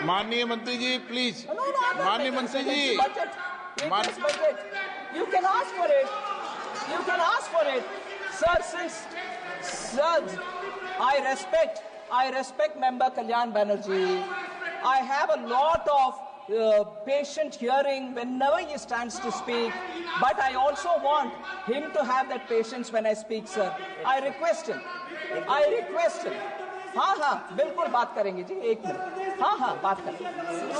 माननीय मंत्री जी, please. No, I'm not माननीय मंत्री जी. Budget. You can ask for it. You can ask for it. Sir, Sir, I respect Member Kalyan Banerjee. I have a lot of patient hearing whenever he stands to speak, but I also want him to have that patience when I speak, sir. I request him. हाँ, बिल्कुल बात करेंगे जी, 1 minute. हाँ, बात करेंगे.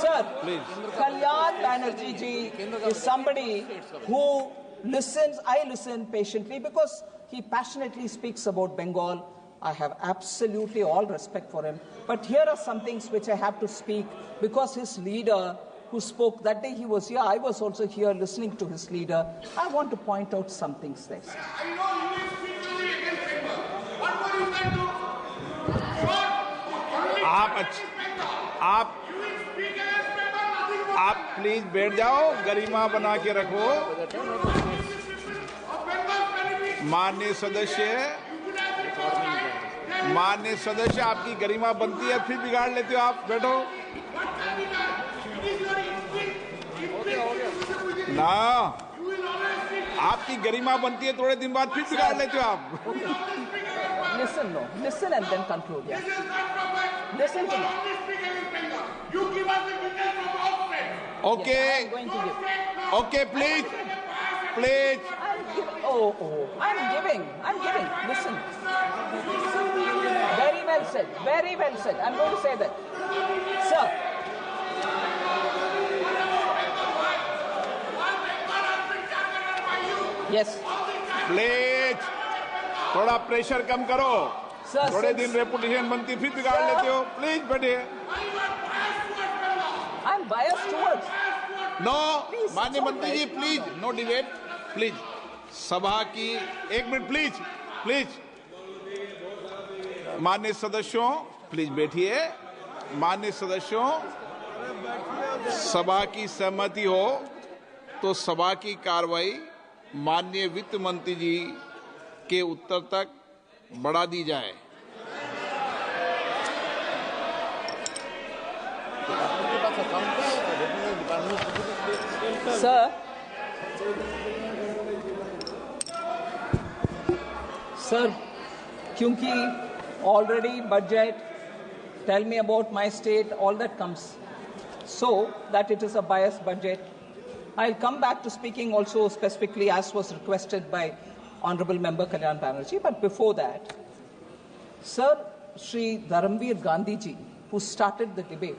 Sir, please. Kalyan Banerjee ji is somebody who listens. I listen patiently because he passionately speaks about Bengal. I have absolutely all respect for him. But here are some things which I have to speak because his leader who spoke that day, he was here. I was also here listening to his leader. I want to point out some things there. I know you will speak to me against Bengal. What more you can do? आप please बैठ जाओ, गरिमा बना के रखो. माननीय सदस्य, आपकी गरिमा बनती है, फिर बिगाड़ लेते हो आप. बैठो ना, आपकी गरिमा बनती है, थोड़े दिन बाद फिर बिगाड़ लेते हो आप. Listen and then conclude. Yeah. Listen to me. You give us the details from outside. Okay. Yes, I'm going to give. Okay, please. I'm giving. Listen. Very well said. I'm going to say that. Sir. Yes. Please. थोड़ा pressure कम करो. थोड़े दिन reputation बनती, फिर बिगाड़ लेते हो. Please बैठिए. I'm biased towards. नो, माननीय मंत्री जी, प्लीज नो डिबेट. प्लीज सभा की 1 मिनट प्लीज. माननीय सदस्यों, प्लीज बैठिए. माननीय सदस्यों, सभा की सहमति हो तो सभा की कार्रवाई माननीय वित्त मंत्री जी के उत्तर तक बढ़ा दी जाए. सर, क्योंकि already budget, tell me about my state, all that comes. So that it is a biased budget. I'll come back to speaking also specifically as was requested by Honorable Member Kalyan Banerjee. But before that, Sir, Shri Dharamveer Gandhi ji, who started the debate,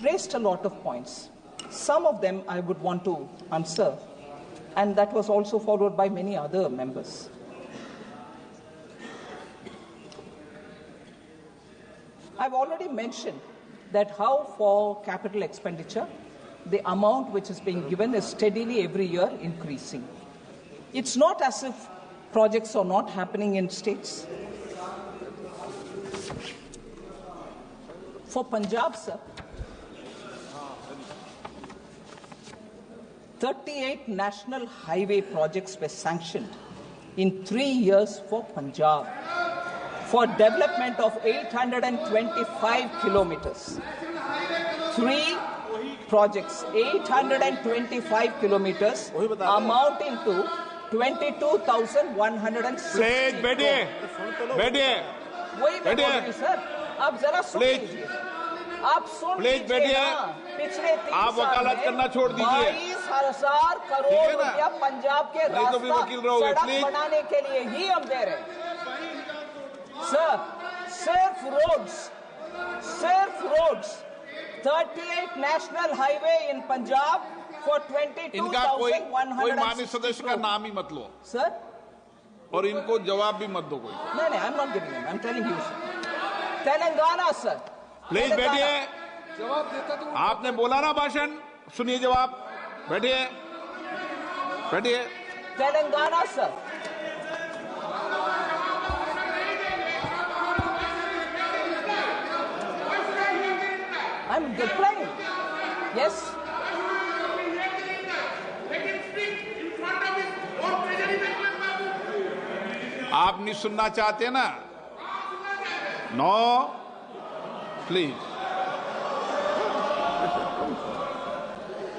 raised a lot of points. Some of them I would want to answer, and that was also followed by many other members. I've already mentioned that how for capital expenditure, the amount which is being given is steadily every year increasing. It's not as if projects are not happening in states. For Punjab, sir, 38 national highway projects were sanctioned in 3 years for Punjab for development of 825 kilometers. 3 projects, 825 kilometers, amounting to 22,160 बैठिए वही मैं बोल रही हूँ sir. आप जरा सुन लीजिए. आप सुन लीजिए ना. पिछले 3 आप वकालत करना छोड़ दीजिए. 22,000 करोड़ रुपया पंजाब के रास्ता सड़क बनाने के लिए ही हम दे रहे हैं. सर, सिर्फ roads 38 national highway in Punjab for 22,160. इनका कोई माननीय सदस्य का नाम ही मत लो सर, और इनको जवाब भी मत दो कोई. नहीं, I'm not giving him. I'm telling you, sir. Telangana, sir. Please बैठिए. आपने बोला ना भाषण, सुनिए जवाब. बैठिए. Telangana, sir. I'm replying. Yes? आप नहीं सुनना चाहते ना? No, please.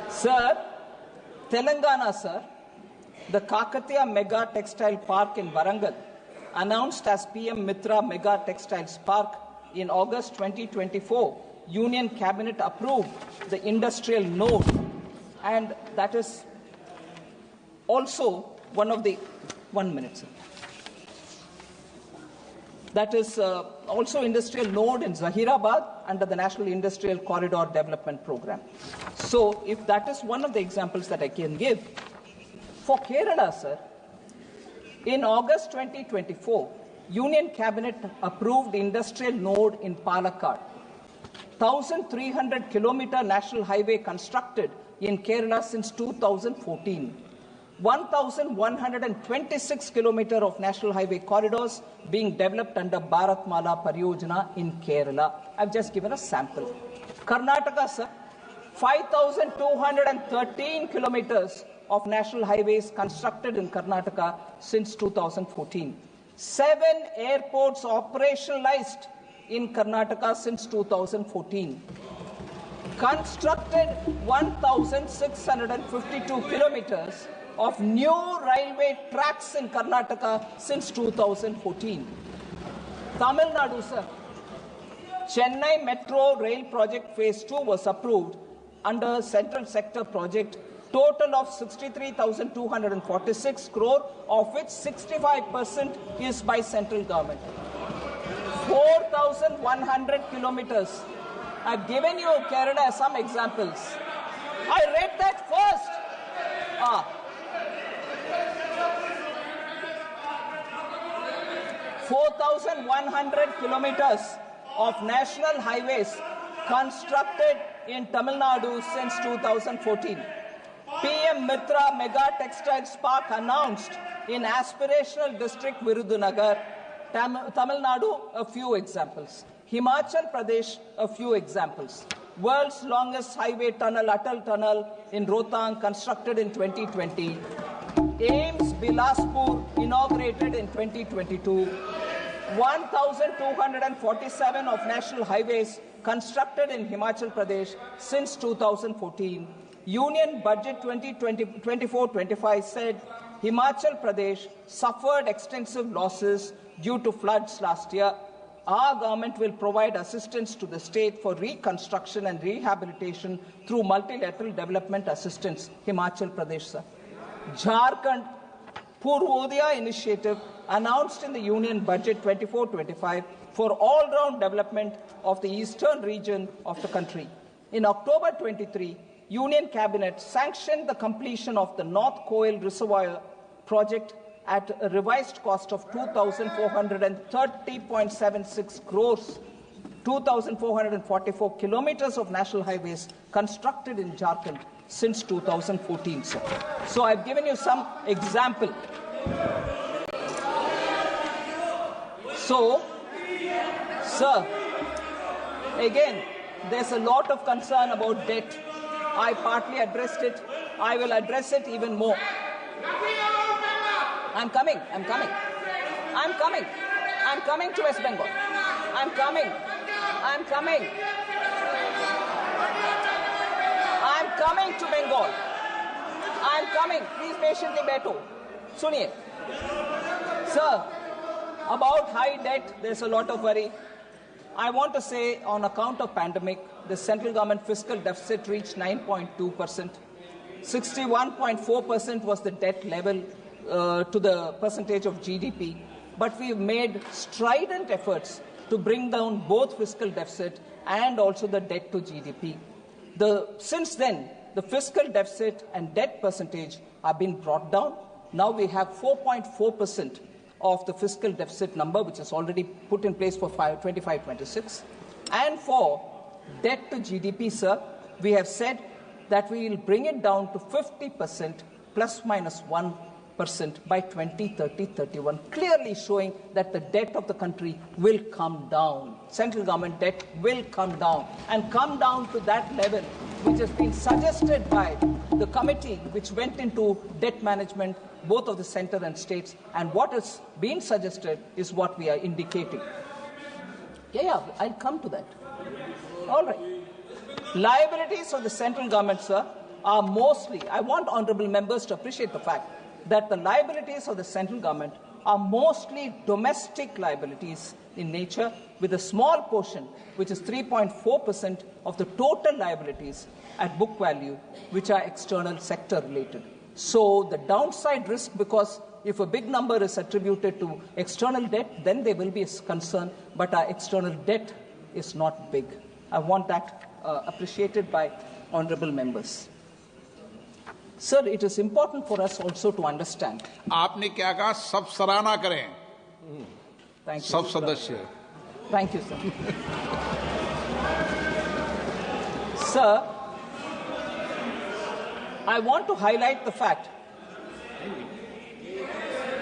Sir, Telangana, sir, the Kakatiya Mega Textile Park in Warangal, announced as PM Mitra Mega Textiles Park in August 2024, Union Cabinet approved the industrial node, and that is also one of the 1 minute, sir. That is also industrial node in Zahirabad under the National Industrial Corridor Development Program. So, if that is one of the examples that I can give, for Kerala, sir, in August 2024, Union Cabinet approved industrial node in Palakkad. 1,300 kilometer national highway constructed in Kerala since 2014. 1,126 kilometers of national highway corridors being developed under Bharatmala Pariyojana in Kerala. I've just given a sample. Karnataka, sir, 5,213 kilometers of national highways constructed in Karnataka since 2014. 7 airports operationalized in Karnataka since 2014. Constructed 1,652 kilometers of new railway tracks in Karnataka since 2014. Tamil Nadu, sir, Chennai Metro Rail Project Phase 2 was approved under Central Sector Project, total of 63,246 crore, of which 65% is by central government. 4,100 kilometers. I've given you Kerala some examples. I read that first. 4,100 kilometers of national highways constructed in Tamil Nadu since 2014. PM Mitra Mega Textiles Park announced in aspirational district Virudunagar. Tamil Nadu, a few examples. Himachal Pradesh, a few examples. World's longest highway tunnel, Atal Tunnel in Rohtang, constructed in 2020. AIIMS Bilaspur, inaugurated in 2022. 1,247 of national highways constructed in Himachal Pradesh since 2014. Union Budget 2024-25 said Himachal Pradesh suffered extensive losses due to floods last year. Our government will provide assistance to the state for reconstruction and rehabilitation through multilateral development assistance. Himachal Pradesh, sir. Jharkhand Purvodaya initiative announced in the Union Budget 24-25 for all-round development of the eastern region of the country. In October 23, Union Cabinet sanctioned the completion of the North Koil Reservoir project at a revised cost of 2,430.76 crores. 2,444 kilometers of national highways constructed in Jharkhand since 2014, sir. So I've given you some example. So, sir, again, there's a lot of concern about debt. I partly addressed it. I will address it even more. I'm coming to West Bengal. I'm coming to Bengal. I'm coming. Please patiently beto. Suniye. Sir, about high debt, there's a lot of worry. I want to say, on account of pandemic, the central government fiscal deficit reached 9.2%. 61.4% was the debt level to the percentage of GDP. But we've made strident efforts to bring down both fiscal deficit and also the debt to GDP. Since then, the fiscal deficit and debt percentage have been brought down. Now we have 4.4% of the fiscal deficit number, which is already put in place for 25-26. And for debt to GDP, sir, we have said that we will bring it down to 50% plus minus 1 by 2030-31, clearly showing that the debt of the country will come down. Central government debt will come down to that level which has been suggested by the committee which went into debt management, both of the centre and states, and what has been suggested is what we are indicating. I'll come to that. All right. Liabilities of the central government, sir, are mostly, I want honourable members to appreciate the fact that the liabilities of the central government are mostly domestic liabilities in nature, with a small portion, which is 3.4% of the total liabilities at book value, which are external sector related. So the downside risk, because if a big number is attributed to external debt, then there will be a concern, but our external debt is not big. I want that appreciated by honourable members. Sir, it is important for us also to understand. आपने क्या कहा? सब सराहना करें. Thank you. सब सदस्य. Thank you, sir. Sir, I want to highlight the fact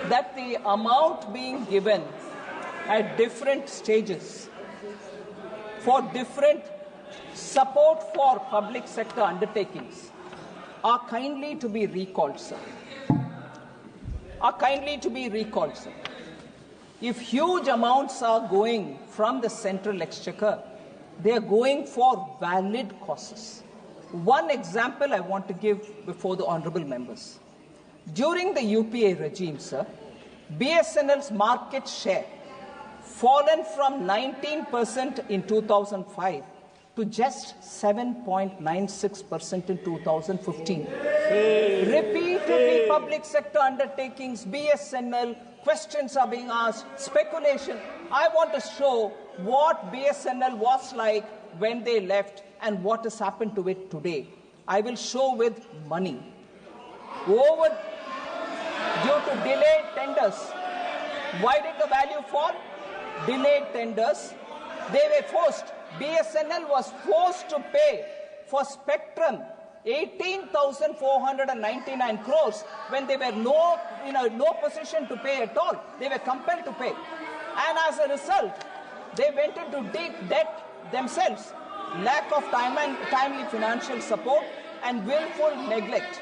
that the amount being given at different stages for different support for public sector undertakings are kindly to be recalled, sir. If huge amounts are going from the central exchequer, they are going for valid causes. One example I want to give before the honourable members. During the UPA regime, sir, BSNL's market share fallen from 19% in 2005 to just 7.96% in 2015. Repeatedly, public sector undertakings, BSNL, questions are being asked, speculation. I want to show what BSNL was like when they left and what has happened to it today. I will show with money. Due to delayed tenders. Why did the value fall? Delayed tenders. They were forced. BSNL was forced to pay for spectrum 18,499 crores when they were no position to pay at all. They were compelled to pay. And as a result, they went into deep debt themselves. Lack of timely financial support and willful neglect.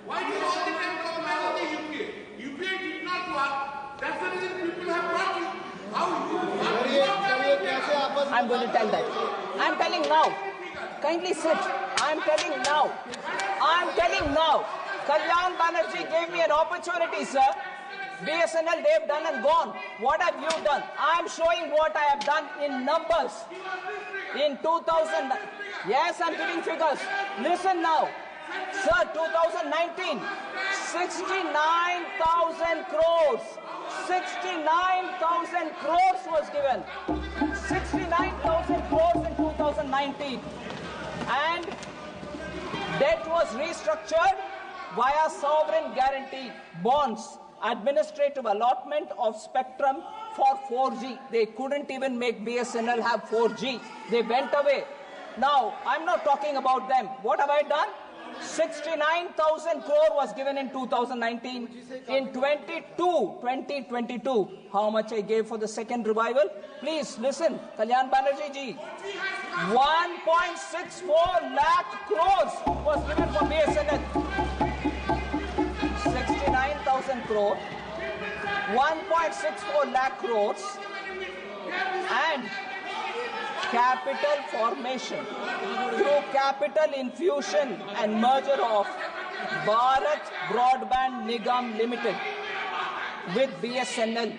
Why do you all the time talk about the UPA? UPA did not work. That's the reason people have brought you. I'm going to tell that. I'm telling now. Kindly sit. I'm telling now. Kalyan Banerjee gave me an opportunity, sir. BSNL, they've done and gone. What have you done? I'm showing what I have done in numbers. In 2000, yes, I'm giving figures. Listen now. Sir, 2019, 69,000 crores. 69,000 crores was given. 69,000 crores in 2019. And debt was restructured via sovereign guarantee bonds, administrative allotment of spectrum for 4G. They couldn't even make BSNL have 4G. They went away. Now, I'm not talking about them. What have I done? 69,000 crore was given in 2019. In 2022, how much I gave for the second revival? Please listen, Kalyan Banerjee ji. 1.64 lakh crores was given for BSNL. 69,000 crore, 1.64 lakh crores, and capital formation through capital infusion and merger of Bharat Broadband Nigam Limited with BSNL.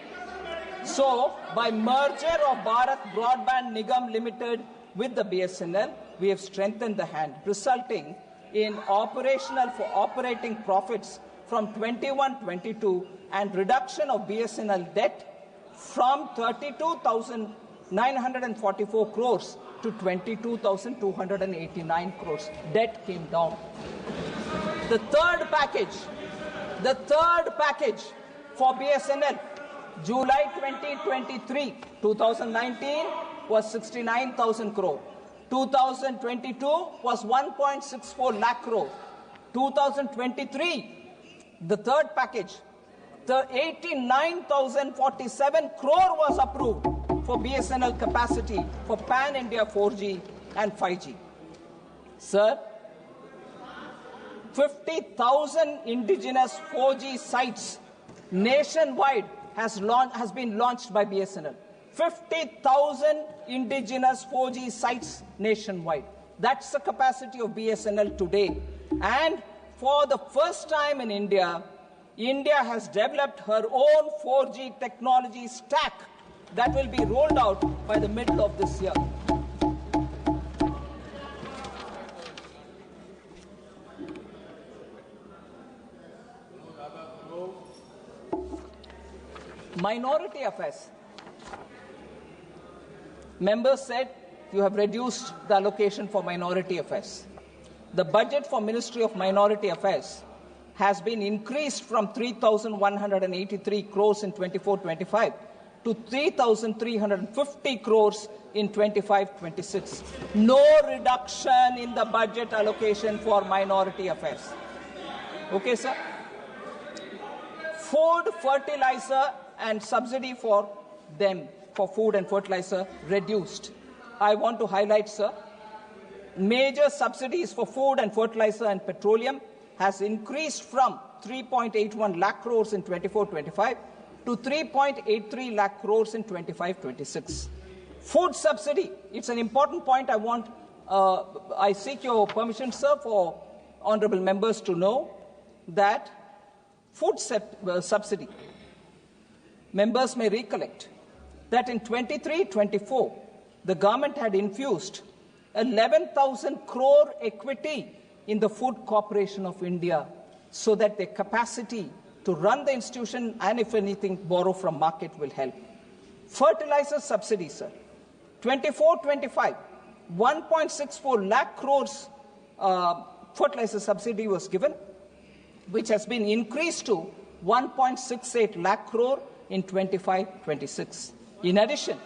So, by merger of Bharat Broadband Nigam Limited with the BSNL, we have strengthened the hand, resulting in operating profits from 21-22 and reduction of BSNL debt from 32,944 crores to 22,289 crores. Debt came down. The third package for BSNL, July 2023, 2019 was 69,000 crore. 2022 was 1.64 lakh crore. 2023, the third package, the 89,047 crore was approved for BSNL capacity for pan-India 4G and 5G. Sir, 50,000 indigenous 4G sites nationwide has been launched by BSNL. 50,000 indigenous 4G sites nationwide. That's the capacity of BSNL today. And for the first time in India, India has developed her own 4G technology stack that will be rolled out by the middle of this year. Minority affairs. Members said you have reduced the allocation for minority affairs. The budget for Ministry of Minority Affairs has been increased from 3,183 crores in 24-25 to 3,350 crores in 25-26. No reduction in the budget allocation for minority affairs. Okay, sir? Food, fertilizer and subsidy for them, for food and fertilizer, reduced. I want to highlight, sir, major subsidies for food and fertilizer and petroleum has increased from 3.81 lakh crores in 24-25 to 3.83 lakh crores in 25-26. Food subsidy, it's an important point I seek your permission, sir, for honorable members to know that food subsidy, members may recollect that in 23-24, the government had infused 11,000 crore equity in the Food Corporation of India so that their capacity to run the institution and, if anything, borrow from market will help. Fertilizer subsidy, sir. 24-25, 1.64 lakh crores fertilizer subsidy was given, which has been increased to 1.68 lakh crore in 25-26. In addition,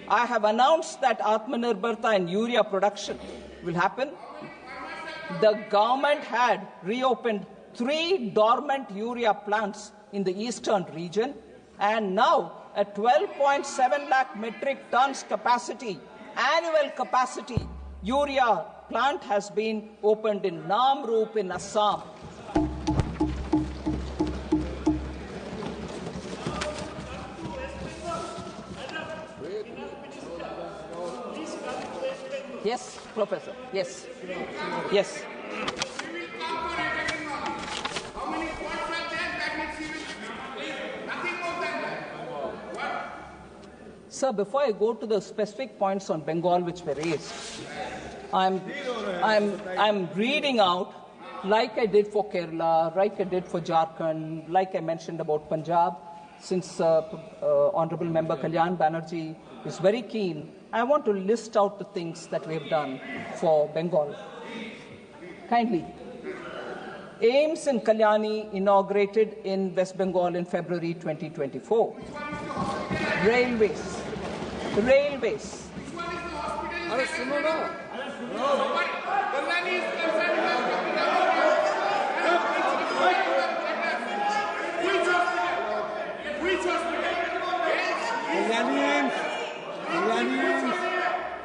I have announced that Atmanirbharta and urea production will happen. The government had reopened 3 dormant urea plants in the eastern region, and now a 12.7 lakh metric tons capacity, annual capacity, urea plant has been opened in Namrup in Assam. Yes, Professor. Yes. Yes. How many points are there? That means nothing more than that. What? Sir, before I go to the specific points on Bengal which were raised, I'm reading out, like I did for Kerala, like I did for Jharkhand, like I mentioned about Punjab, since Honorable Member Kalyan Banerjee is very keen. I want to list out the things that we have done for Bengal. Kindly. AIMS in Kalyani inaugurated in West Bengal in February 2024. Railways.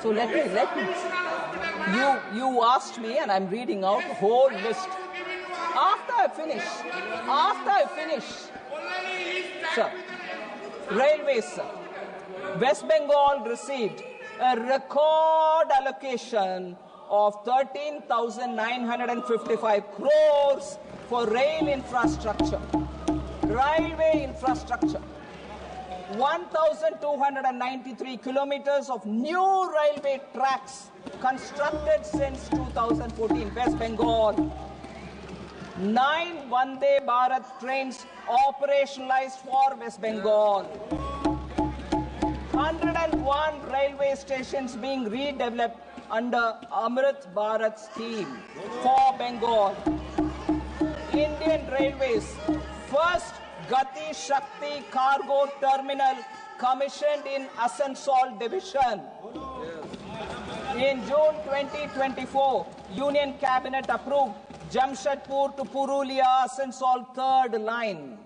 So let me. You asked me, and I'm reading out the whole list. After I finish, sir. Railways, sir. West Bengal received a record allocation of 13,955 crores for rail infrastructure, railway infrastructure. 1,293 kilometers of new railway tracks constructed since 2014, West Bengal. 9 Vande Bharat trains operationalized for West Bengal. 101 railway stations being redeveloped under Amrit Bharat scheme for Bengal. Indian Railways first Gati Shakti cargo terminal commissioned in Asansol division. In June 2024, Union Cabinet approved Jamshedpur to Purulia Asansol third line.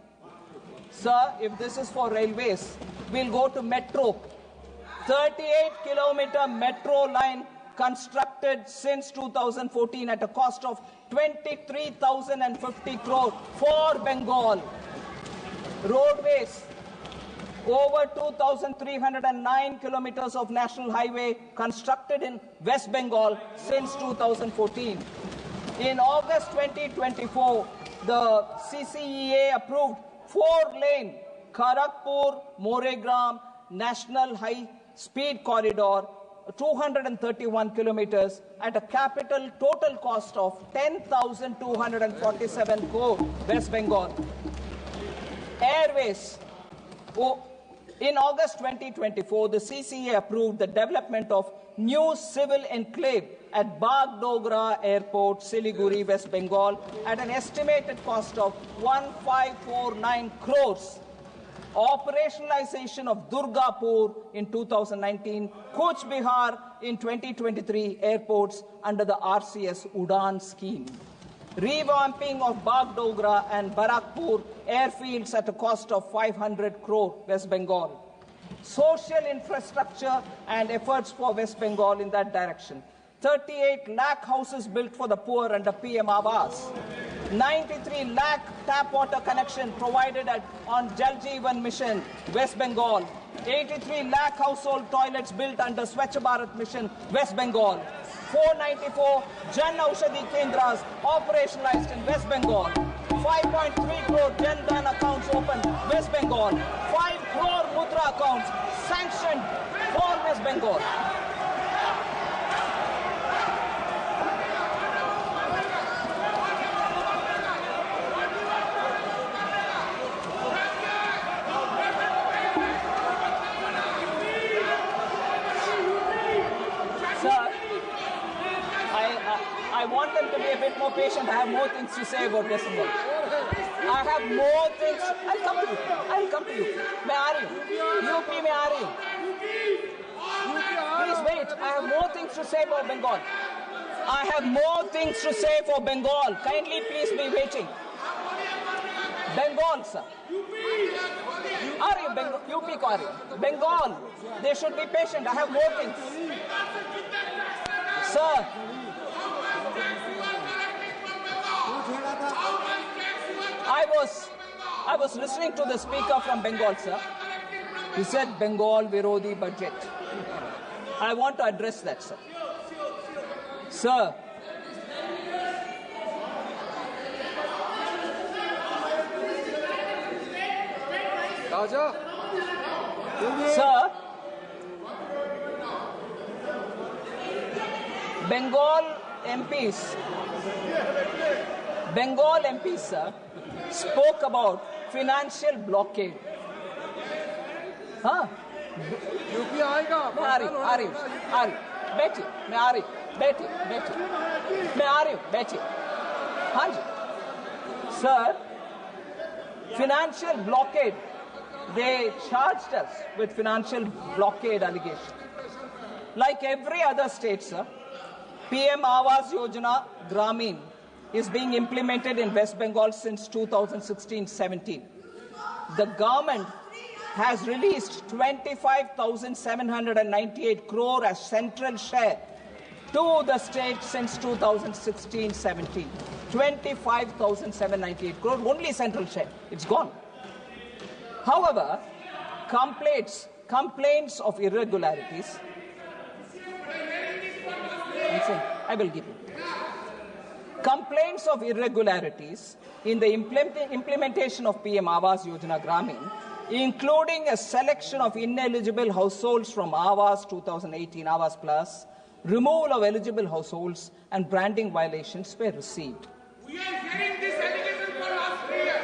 Sir, if this is for railways, we'll go to metro. 38-kilometer metro line constructed since 2014 at a cost of 23,050 crore for Bengal. Roadways, over 2,309 kilometers of national highway constructed in West Bengal since 2014. In August 2024, the CCEA approved 4-lane Kharagpur-Moregram National High Speed Corridor, 231 kilometers at a capital total cost of 10,247 crore, West Bengal. Airways. In August 2024, the CCA approved the development of new civil enclave at Bagdogra Airport, Siliguri, West Bengal, at an estimated cost of 1,549 crores. Operationalization of Durgapur in 2019, Kuch Bihar in 2023 airports under the RCS Udan scheme. Revamping of Bagdogra and Barakpur airfields at a cost of 500 crore, West Bengal. Social infrastructure and efforts for West Bengal in that direction. 38 lakh houses built for the poor under PM Awas. 93 lakh tap water connection provided on Jal Jeevan Mission, West Bengal. 83 lakh household toilets built under Swachh Bharat Mission, West Bengal. 494 Jan Aushadhi Kendras operationalized in West Bengal. 5.3 crore Jan Dhan accounts opened, West Bengal. 5 crore Mudra accounts sanctioned for West Bengal. I want them to be a bit more patient. I have more things to say about West Bengal. I have more things. I'll come to you. I'll come to you. मैं आ रही हूँ. UP में आ रही हूँ. Please wait. I have more things to say about Bengal. I have more things to say for Bengal. Kindly please be waiting. Bengal, sir. आ रही हूँ. UP को आ रही हूँ. Bengal. They should be patient. I have more things. Sir. I was listening to the speaker from Bengal, sir. He said Bengal Virodi budget. I want to address that, sir. Sir, sir, Bengal MPs, sir, spoke about financial blockade. हाँ? UP आएगा। मैं आ रही हूँ, बैठिए, मैं आ रही हूँ, बैठिए, मैं आ रही हूँ, बैठिए, हाँ जी, sir, financial blockade. They charged us with financial blockade allegation. Like every other state, sir, PM Awas Yojana Gramin is being implemented in West Bengal since 2016-17. The government has released 25,798 crore as central share to the state since 2016-17. 25,798 crore, only central share. It's gone. However, complaints of irregularities, I will give you. Complaints of irregularities in the implementation of PM Awas Yojana Gramin, including a selection of ineligible households from Awas 2018 Awas Plus, removal of eligible households, and branding violations were received. We are hearing this allegation for last year.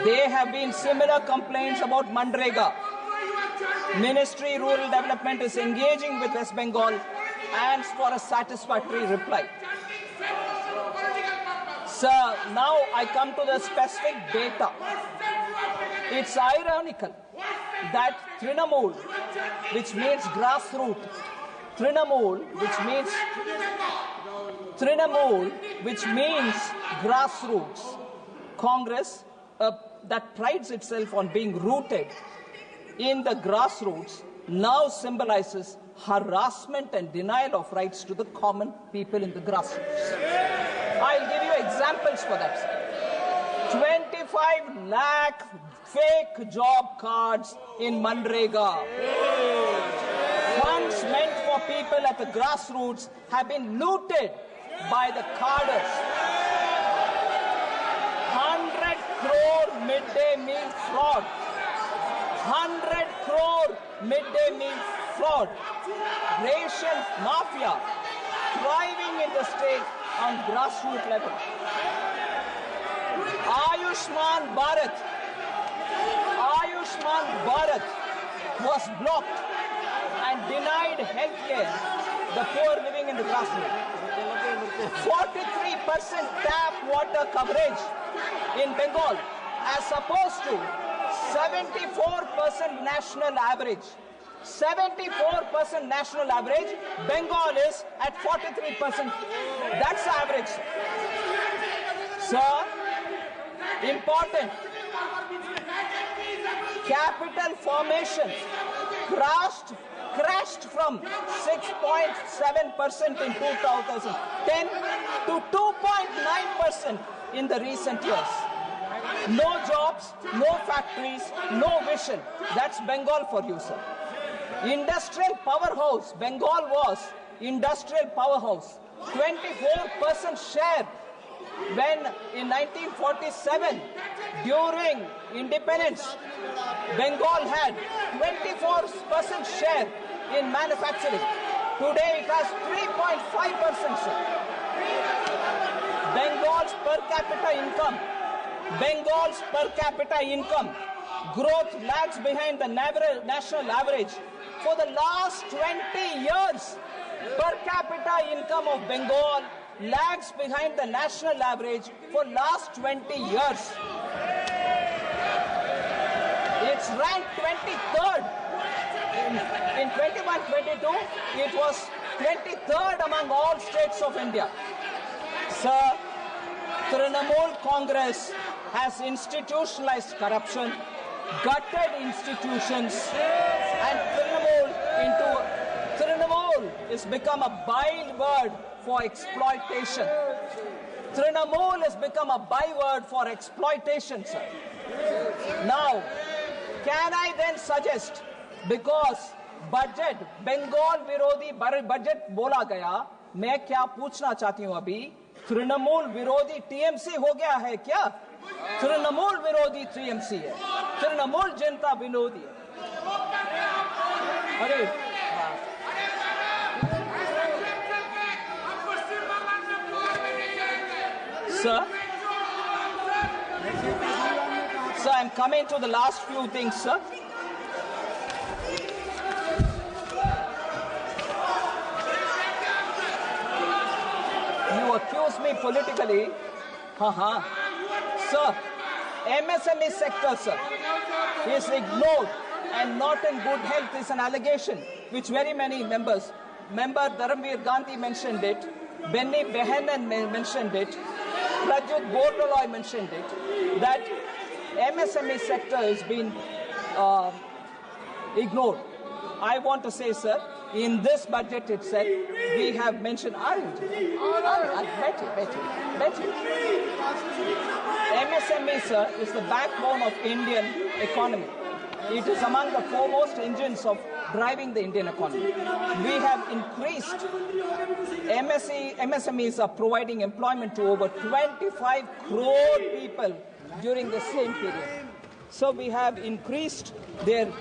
There have been similar complaints about Mandrega. Ministry Rural Development is engaging with West Bengal and for a satisfactory reply. Sir, now I come to the specific data. It's ironical that Trinamool, which means grassroots, Trinamool, which means grassroots. Congress that prides itself on being rooted in the grassroots now symbolizes harassment and denial of rights to the common people in the grassroots. I'll give you examples for that. 25 lakh fake job cards in Manrega. Funds meant for people at the grassroots have been looted by the carders. 100 crore midday meal fraud. 100 crore midday meal fraud. Ration mafia thriving in the state on grassroots level. Ayushman Bharat was blocked and denied health care the poor living in the grassroots. 43% tap water coverage in Bengal as opposed to 74% national average. 74% national average. Bengal is at 43%. That's the average. Sir, important. Capital formation crashed from 6.7% in 2010 to 2.9% in the recent years. No jobs, no factories, no vision. That's Bengal for you, sir. Industrial powerhouse. Bengal was industrial powerhouse. 24% share when in 1947, during independence, Bengal had 24% share in manufacturing. Today it has 3.5%, sir. Bengal's per capita income growth lags behind the national average. For the last 20 years, per capita income of Bengal lags behind the national average for last 20 years. It's ranked 23rd. In 21-22, it was 23rd among all states of India. Sir, Trinamool Congress has institutionalized corruption, gutted institutions, and Trinamool has become a byword for exploitation. Trinamool has become a byword for exploitation, sir. Now, can I then suggest, because budget, Bengal विरोधी budget बोला गया, मैं क्या पूछना चाहती हूँ अभी, तृणमूल विरोधी टीएमसी हो गया है क्या? तृणमूल विरोधी टीएमसी है, तृणमूल जनता विरोधी है. अरे Sir, I'm coming to the last few things, sir. You accuse me politically. Sir, MSME sector, sir, is ignored and not in good health is an allegation which very many members, Member Dharamveer Gandhi mentioned it, Benny Behanan mentioned it, Prajut Bordoloy mentioned it, that MSME sector has been ignored. I want to say, sir, in this budget itself, we have mentioned, MSME, sir, is the backbone of Indian economy. It is among the foremost engines of driving the Indian economy. We have increased, MSMEs are providing employment to over 25 crore people during the same period. So we have increased their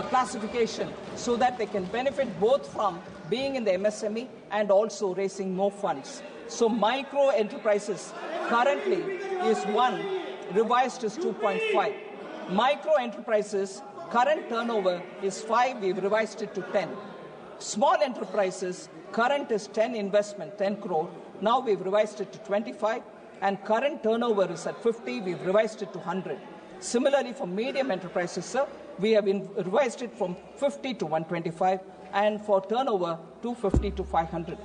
classification so that they can benefit both from being in the MSME and also raising more funds. So micro enterprises currently is 1, revised is 2.5. Micro enterprises current turnover is 5, we've revised it to 10. Small enterprises, current is 10 investment, 10 crore. Now we've revised it to 25, and current turnover is at 50, we've revised it to 100. Similarly, for medium enterprises, sir, we have revised it from 50 to 125, and for turnover 250 to 500.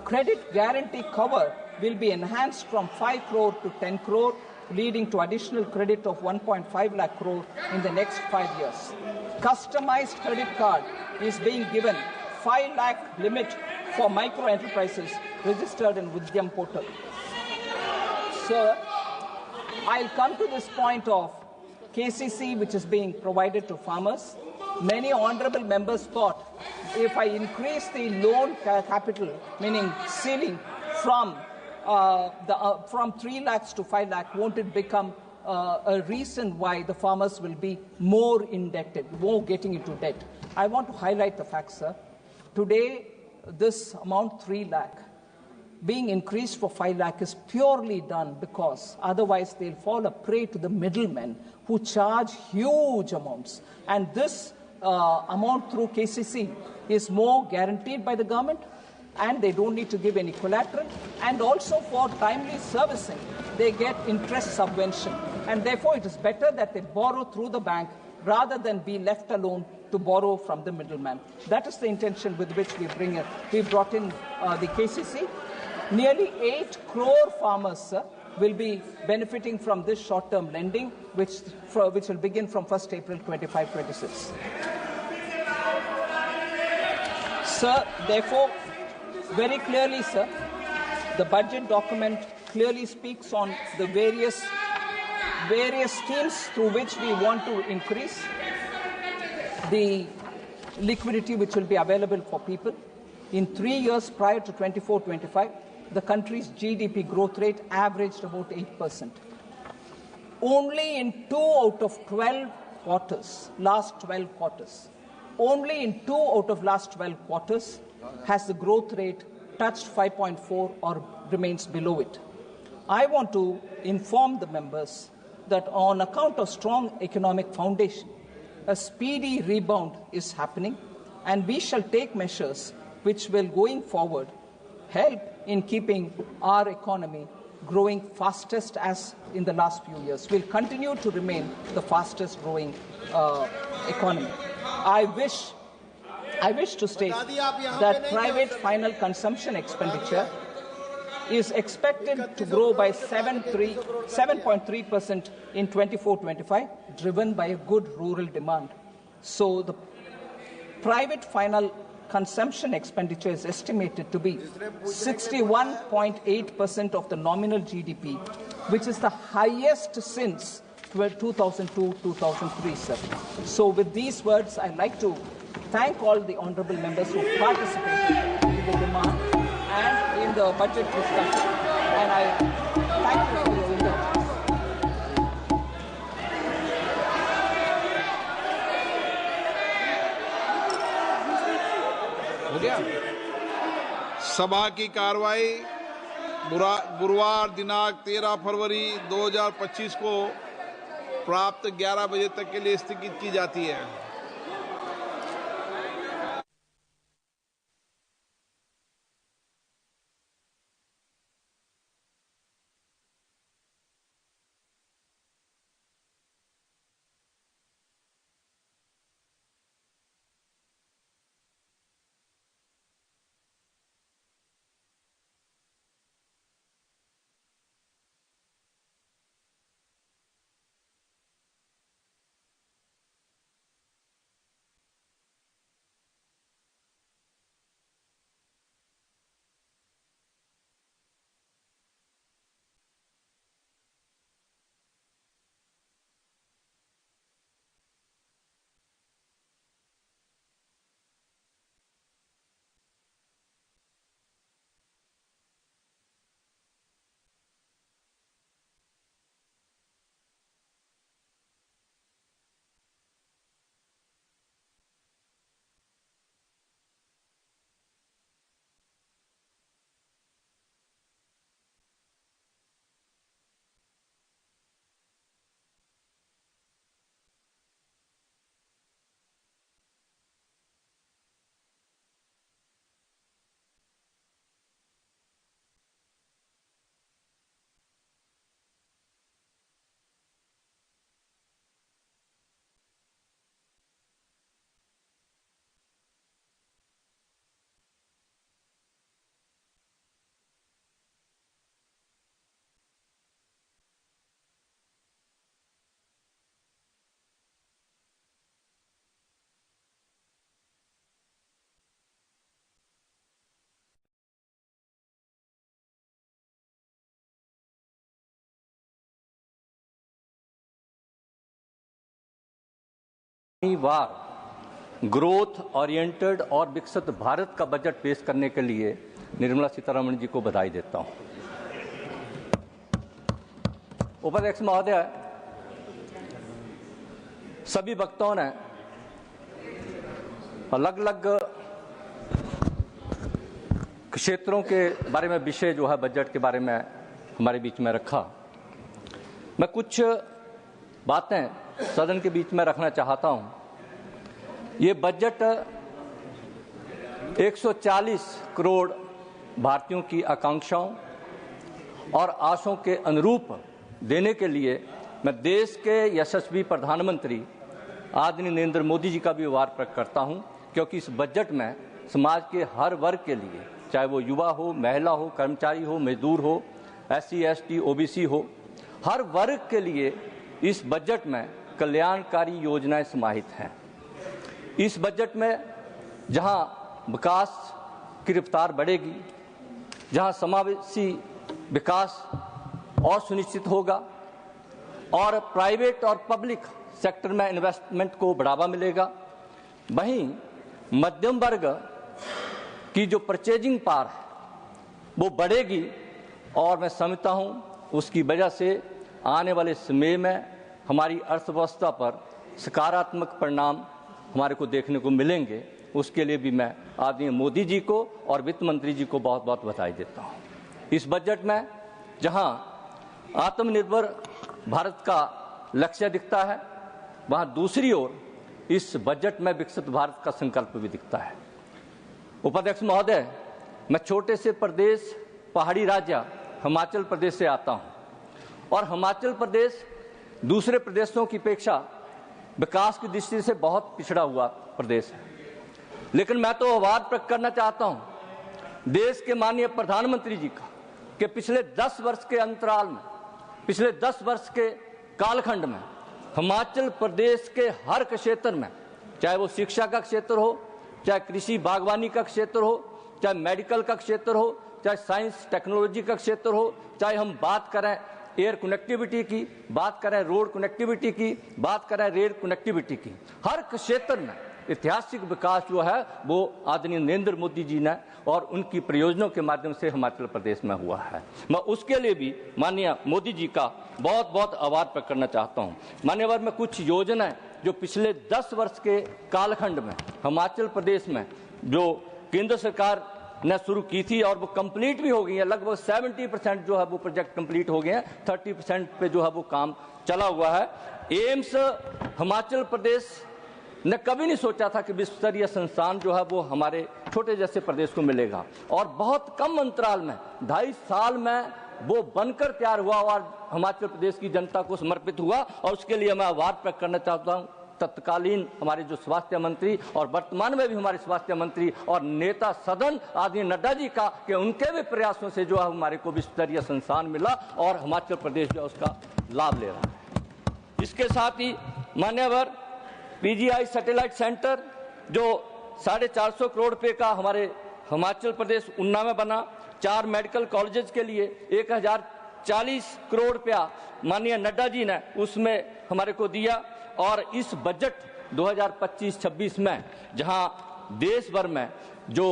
Credit guarantee cover will be enhanced from 5 crore to 10 crore, leading to additional credit of 1.5 lakh crore in the next 5 years. Customized credit card is being given 5 lakh limit for micro enterprises registered in Vidyam portal. Sir, I'll come to this point of KCC, which is being provided to farmers. Many honorable members thought if I increase the loan capital, meaning ceiling, from 3 lakhs to 5 lakh, won't it become a reason why the farmers will be more indebted, more getting into debt? I want to highlight the fact, sir. Today, this amount 3 lakh being increased for 5 lakh is purely done because otherwise they'll fall a prey to the middlemen who charge huge amounts. And this amount through KCC is more guaranteed by the government, and they don't need to give any collateral, and also for timely servicing they get interest subvention, and therefore it is better that they borrow through the bank rather than be left alone to borrow from the middleman. That is the intention with which we brought in the KCC. Nearly 8 crore farmers will be benefiting from this short-term lending, which will begin from 1st April 25-26. Sir, therefore, very clearly, sir, the budget document clearly speaks on the various schemes through which we want to increase the liquidity which will be available for people. In 3 years prior to 24-25, the country's GDP growth rate averaged about 8%. Only in 2 out of 12 quarters, last 12 quarters, only in 2 out of last 12 quarters has the growth rate touched 5.4 or remains below it. I want to inform the members that on account of strong economic foundation, a speedy rebound is happening, and we shall take measures which will, going forward, help in keeping our economy growing fastest as in the last few years. We'll continue to remain the fastest growing economy. I wish to state that private final consumption expenditure is expected to grow by 7.3% in 24-25, driven by a good rural demand. So the private final consumption expenditure is estimated to be 61.8% of the nominal GDP, which is the highest since 2002-2003, sir. So with these words, I'd like to thank all the honourable members who participated in the demand and in the budget discussion, and I thank you for your indulgence. हो गया। सभा की कार्रवाई गुरुवार दिनांक 13 फरवरी 2025 को प्राप्त 11 बजे तक के लिए स्थगित की जाती है। बार ग्रोथ ओरिएंटेड और विकसित भारत का बजट पेश करने के लिए निर्मला सीतारमण जी को बधाई देता हूं। उपाध्यक्ष महोदय, सभी वक्ताओं ने अलग अलग क्षेत्रों के बारे में विषय जो है बजट के बारे में हमारे बीच में रखा। मैं कुछ बातें सदन के बीच में रखना चाहता हूं। ये बजट 140 करोड़ भारतीयों की आकांक्षाओं और आशाओं के अनुरूप देने के लिए मैं देश के यशस्वी प्रधानमंत्री आदरणीय नरेंद्र मोदी जी का भी आभार प्रकट करता हूं, क्योंकि इस बजट में समाज के हर वर्ग के लिए, चाहे वो युवा हो, महिला हो, कर्मचारी हो, मजदूर हो, SC, ST, OBC हो, हर वर्ग के लिए इस बजट में कल्याणकारी योजनाएं समाहित हैं। इस बजट में जहां विकास की रफ्तार बढ़ेगी, जहां समावेशी विकास और सुनिश्चित होगा और प्राइवेट और पब्लिक सेक्टर में इन्वेस्टमेंट को बढ़ावा मिलेगा, वहीं मध्यम वर्ग की जो परचेजिंग पावर है वो बढ़ेगी और मैं समझता हूं उसकी वजह से आने वाले समय में हमारी अर्थव्यवस्था पर सकारात्मक परिणाम हमारे को देखने को मिलेंगे। उसके लिए भी मैं आदरणीय मोदी जी को और वित्त मंत्री जी को बहुत बहुत बधाई देता हूं। इस बजट में जहां आत्मनिर्भर भारत का लक्ष्य दिखता है, वहां दूसरी ओर इस बजट में विकसित भारत का संकल्प भी दिखता है। उपाध्यक्ष महोदय, मैं छोटे से प्रदेश, पहाड़ी राज्य हिमाचल प्रदेश से आता हूं और हिमाचल प्रदेश दूसरे प्रदेशों की अपेक्षा विकास की दृष्टि से बहुत पिछड़ा हुआ प्रदेश है। लेकिन मैं तो आभार प्रकट करना चाहता हूं देश के माननीय प्रधानमंत्री जी का कि पिछले 10 वर्ष के अंतराल में, पिछले 10 वर्ष के कालखंड में हिमाचल प्रदेश के हर क्षेत्र में, चाहे वो शिक्षा का क्षेत्र हो, चाहे कृषि बागवानी का क्षेत्र हो, चाहे मेडिकल का क्षेत्र हो, चाहे साइंस टेक्नोलॉजी का क्षेत्र हो, चाहे हम बात करें एयर कनेक्टिविटी की, बात करें रोड कनेक्टिविटी की, बात करें रेल कनेक्टिविटी की, हर क्षेत्र में ऐतिहासिक विकास जो है वो आदरणीय नरेंद्र मोदी जी ने और उनकी प्रयोजनों के माध्यम से हिमाचल प्रदेश में हुआ है। मैं उसके लिए भी माननीय मोदी जी का बहुत बहुत आभार प्रकट करना चाहता हूं। मान्यवर, में कुछ योजनाएं जो पिछले 10 वर्ष के कालखंड में हिमाचल प्रदेश में जो केंद्र सरकार ने शुरू की थी और वो कंप्लीट भी हो गई है, लगभग 70% जो है वो प्रोजेक्ट कंप्लीट हो गए हैं, 30% पे जो है वो काम चला हुआ है। एम्स हिमाचल प्रदेश ने कभी नहीं सोचा था कि विश्व स्तरीय संस्थान जो है वो हमारे छोटे जैसे प्रदेश को मिलेगा और बहुत कम अंतराल में 2.5 साल में वो बनकर तैयार हुआ और हिमाचल प्रदेश की जनता को समर्पित हुआ। और उसके लिए मैं आभार प्रकट करना चाहता हूँ तत्कालीन हमारे जो स्वास्थ्य मंत्री और वर्तमान में भी हमारे स्वास्थ्य मंत्री और नेता सदन आदरणीय नड्डा जी का कि उनके भी प्रयासों से जो है हमारे को विश्व स्तरीय संस्थान मिला और हिमाचल प्रदेश जो है उसका लाभ ले रहा है। इसके साथ ही मान्यवर PGI सैटेलाइट सेंटर जो 450 करोड़ रुपए का हमारे हिमाचल प्रदेश उन्ना में बना, 4 मेडिकल कॉलेजेस के लिए 1040 करोड़ रुपया माननीय नड्डा जी ने उसमें हमारे को दिया। और इस बजट 2025-26 में जहां देश भर में जो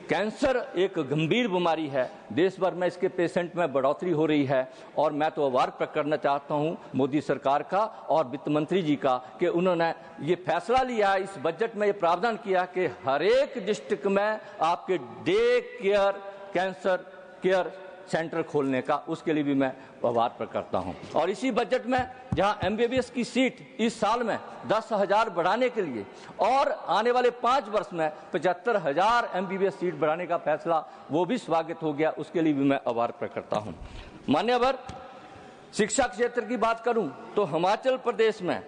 कैंसर एक गंभीर बीमारी है, देश भर में इसके पेशेंट में बढ़ोतरी हो रही है और मैं तो आभार प्रकट करना चाहता हूं मोदी सरकार का और वित्त मंत्री जी का कि उन्होंने ये फैसला लिया, इस बजट में ये प्रावधान किया कि हर एक डिस्ट्रिक्ट में आपके day care cancer care centre खोलने का, उसके लिए भी मैं आभार प्रकट करता हूं। और इसी बजट में जहां MBBS की सीट इस साल में 10,000 बढ़ाने के लिए और आने वाले 5 वर्ष में 75,000 MBBS सीट बढ़ाने का फैसला वो भी स्वागत हो गया, उसके लिए भी मैं आभार प्रकट करता हूं। मान्यवर, शिक्षा क्षेत्र की बात करूं तो हिमाचल प्रदेश में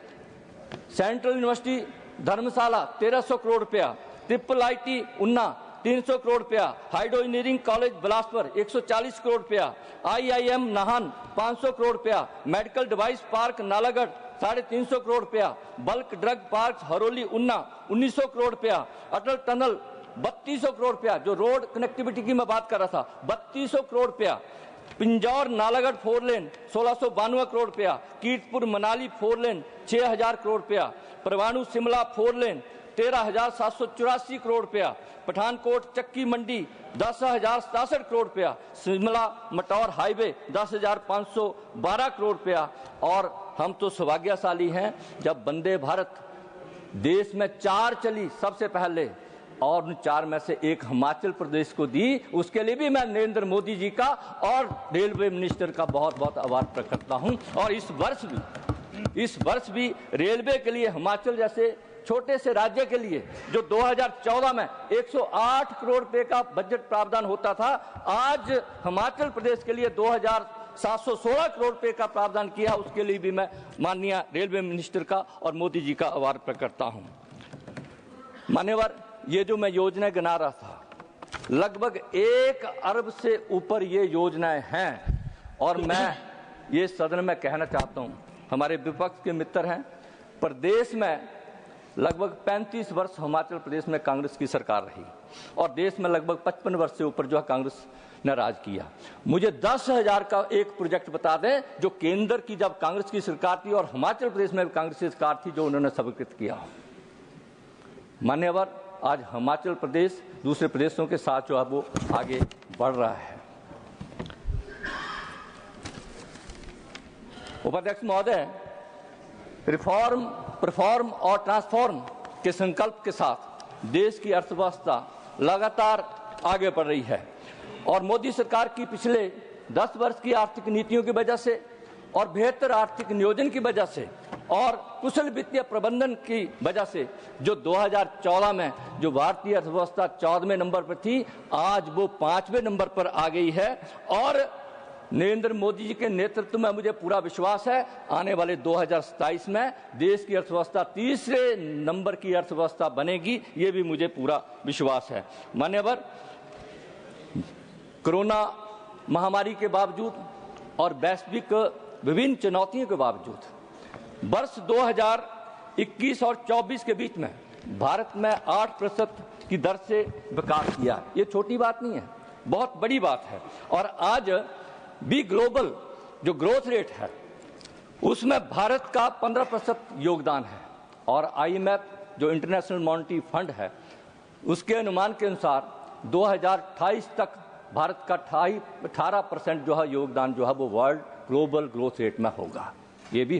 सेंट्रल यूनिवर्सिटी धर्मशाला 1300 करोड़ रुपया, IIIT उन्ना 300 करोड़ रुपया, hydro engineering college Bilaspur 140 crore रुपया, IIM नाहन 500 करोड़ रुपया, medical device park Nalagarh 350 crore रुपया, बल्क ड्रग पार्क हरोली उन्ना 1900 करोड़ रुपया, अटल टनल 3200 करोड़ रुपया, जो रोड कनेक्टिविटी की मैं बात कर रहा था 3200 करोड़ रुपया, पिंजौर नालागढ़ 4 लेन 1692 करोड़ रुपया, कीर्तपुर मनाली 4 लेन 6000 करोड़ रुपया, परवाणु शिमला 4 लेन 13,784 करोड़ रुपया, पठानकोट चक्की मंडी 10,067 करोड़ रुपया, शिमला मटौर हाईवे 10,512 करोड़ रुपया। और हम तो सौभाग्यशाली हैं जब वंदे भारत देश में 4 चली सबसे पहले, और उन 4 में से एक हिमाचल प्रदेश को दी। उसके लिए भी मैं नरेंद्र मोदी जी का और रेलवे मिनिस्टर का बहुत बहुत आभार प्रकट करता हूं। और इस वर्ष भी रेलवे के लिए हिमाचल जैसे छोटे से राज्य के लिए जो 2014 में 108 करोड़ रुपए का बजट प्रावधान होता था, आज हिमाचल प्रदेश के लिए 2716 करोड़ रुपए का प्रावधान किया। उसके लिए भी मैं माननीय रेलवे मिनिस्टर का और मोदी जी का आभार प्रकट करता हूं। मान्यवर, ये जो मैं योजनाएं गिना रहा था, लगभग 1 अरब से ऊपर ये योजनाएं हैं। और मैं ये सदन में कहना चाहता हूं, हमारे विपक्ष के मित्र हैं, प्रदेश में लगभग 35 वर्ष हिमाचल प्रदेश में कांग्रेस की सरकार रही और देश में लगभग 55 वर्ष से ऊपर जो है कांग्रेस ने राज किया। मुझे 10,000 का एक प्रोजेक्ट बता दें जो केंद्र की जब कांग्रेस की सरकार थी और हिमाचल प्रदेश में भी कांग्रेस की सरकार थी जो उन्होंने स्वीकृत किया। मान्यवर, आज हिमाचल प्रदेश दूसरे प्रदेशों के साथ जो है वो आगे बढ़ रहा है। उपाध्यक्ष महोदय, रिफॉर्म, परफॉर्म और ट्रांसफॉर्म के संकल्प के साथ देश की अर्थव्यवस्था लगातार आगे बढ़ रही है और मोदी सरकार की पिछले 10 वर्ष की आर्थिक नीतियों की वजह से और बेहतर आर्थिक नियोजन की वजह से और कुशल वित्तीय प्रबंधन की वजह से जो 2014 में जो भारतीय अर्थव्यवस्था 14वें नंबर पर थी, आज वो 5वें नंबर पर आ गई है। और नरेंद्र मोदी जी के नेतृत्व में मुझे पूरा विश्वास है आने वाले 2027 में देश की अर्थव्यवस्था 3रे नंबर की अर्थव्यवस्था बनेगी, ये भी मुझे पूरा विश्वास है। मान्यवर, कोरोना महामारी के बावजूद और वैश्विक विभिन्न चुनौतियों के बावजूद वर्ष 2021 और 24 के बीच में भारत में 8% की दर से विकास किया। ये छोटी बात नहीं है, बहुत बड़ी बात है। और आज भी ग्लोबल जो ग्रोथ रेट है उसमें भारत का 15% योगदान है और IMF जो इंटरनेशनल मॉनेटरी फंड है उसके अनुमान के अनुसार 2028 तक भारत का 18% जो है योगदान जो है वो वर्ल्ड ग्लोबल ग्रोथ रेट में होगा। ये भी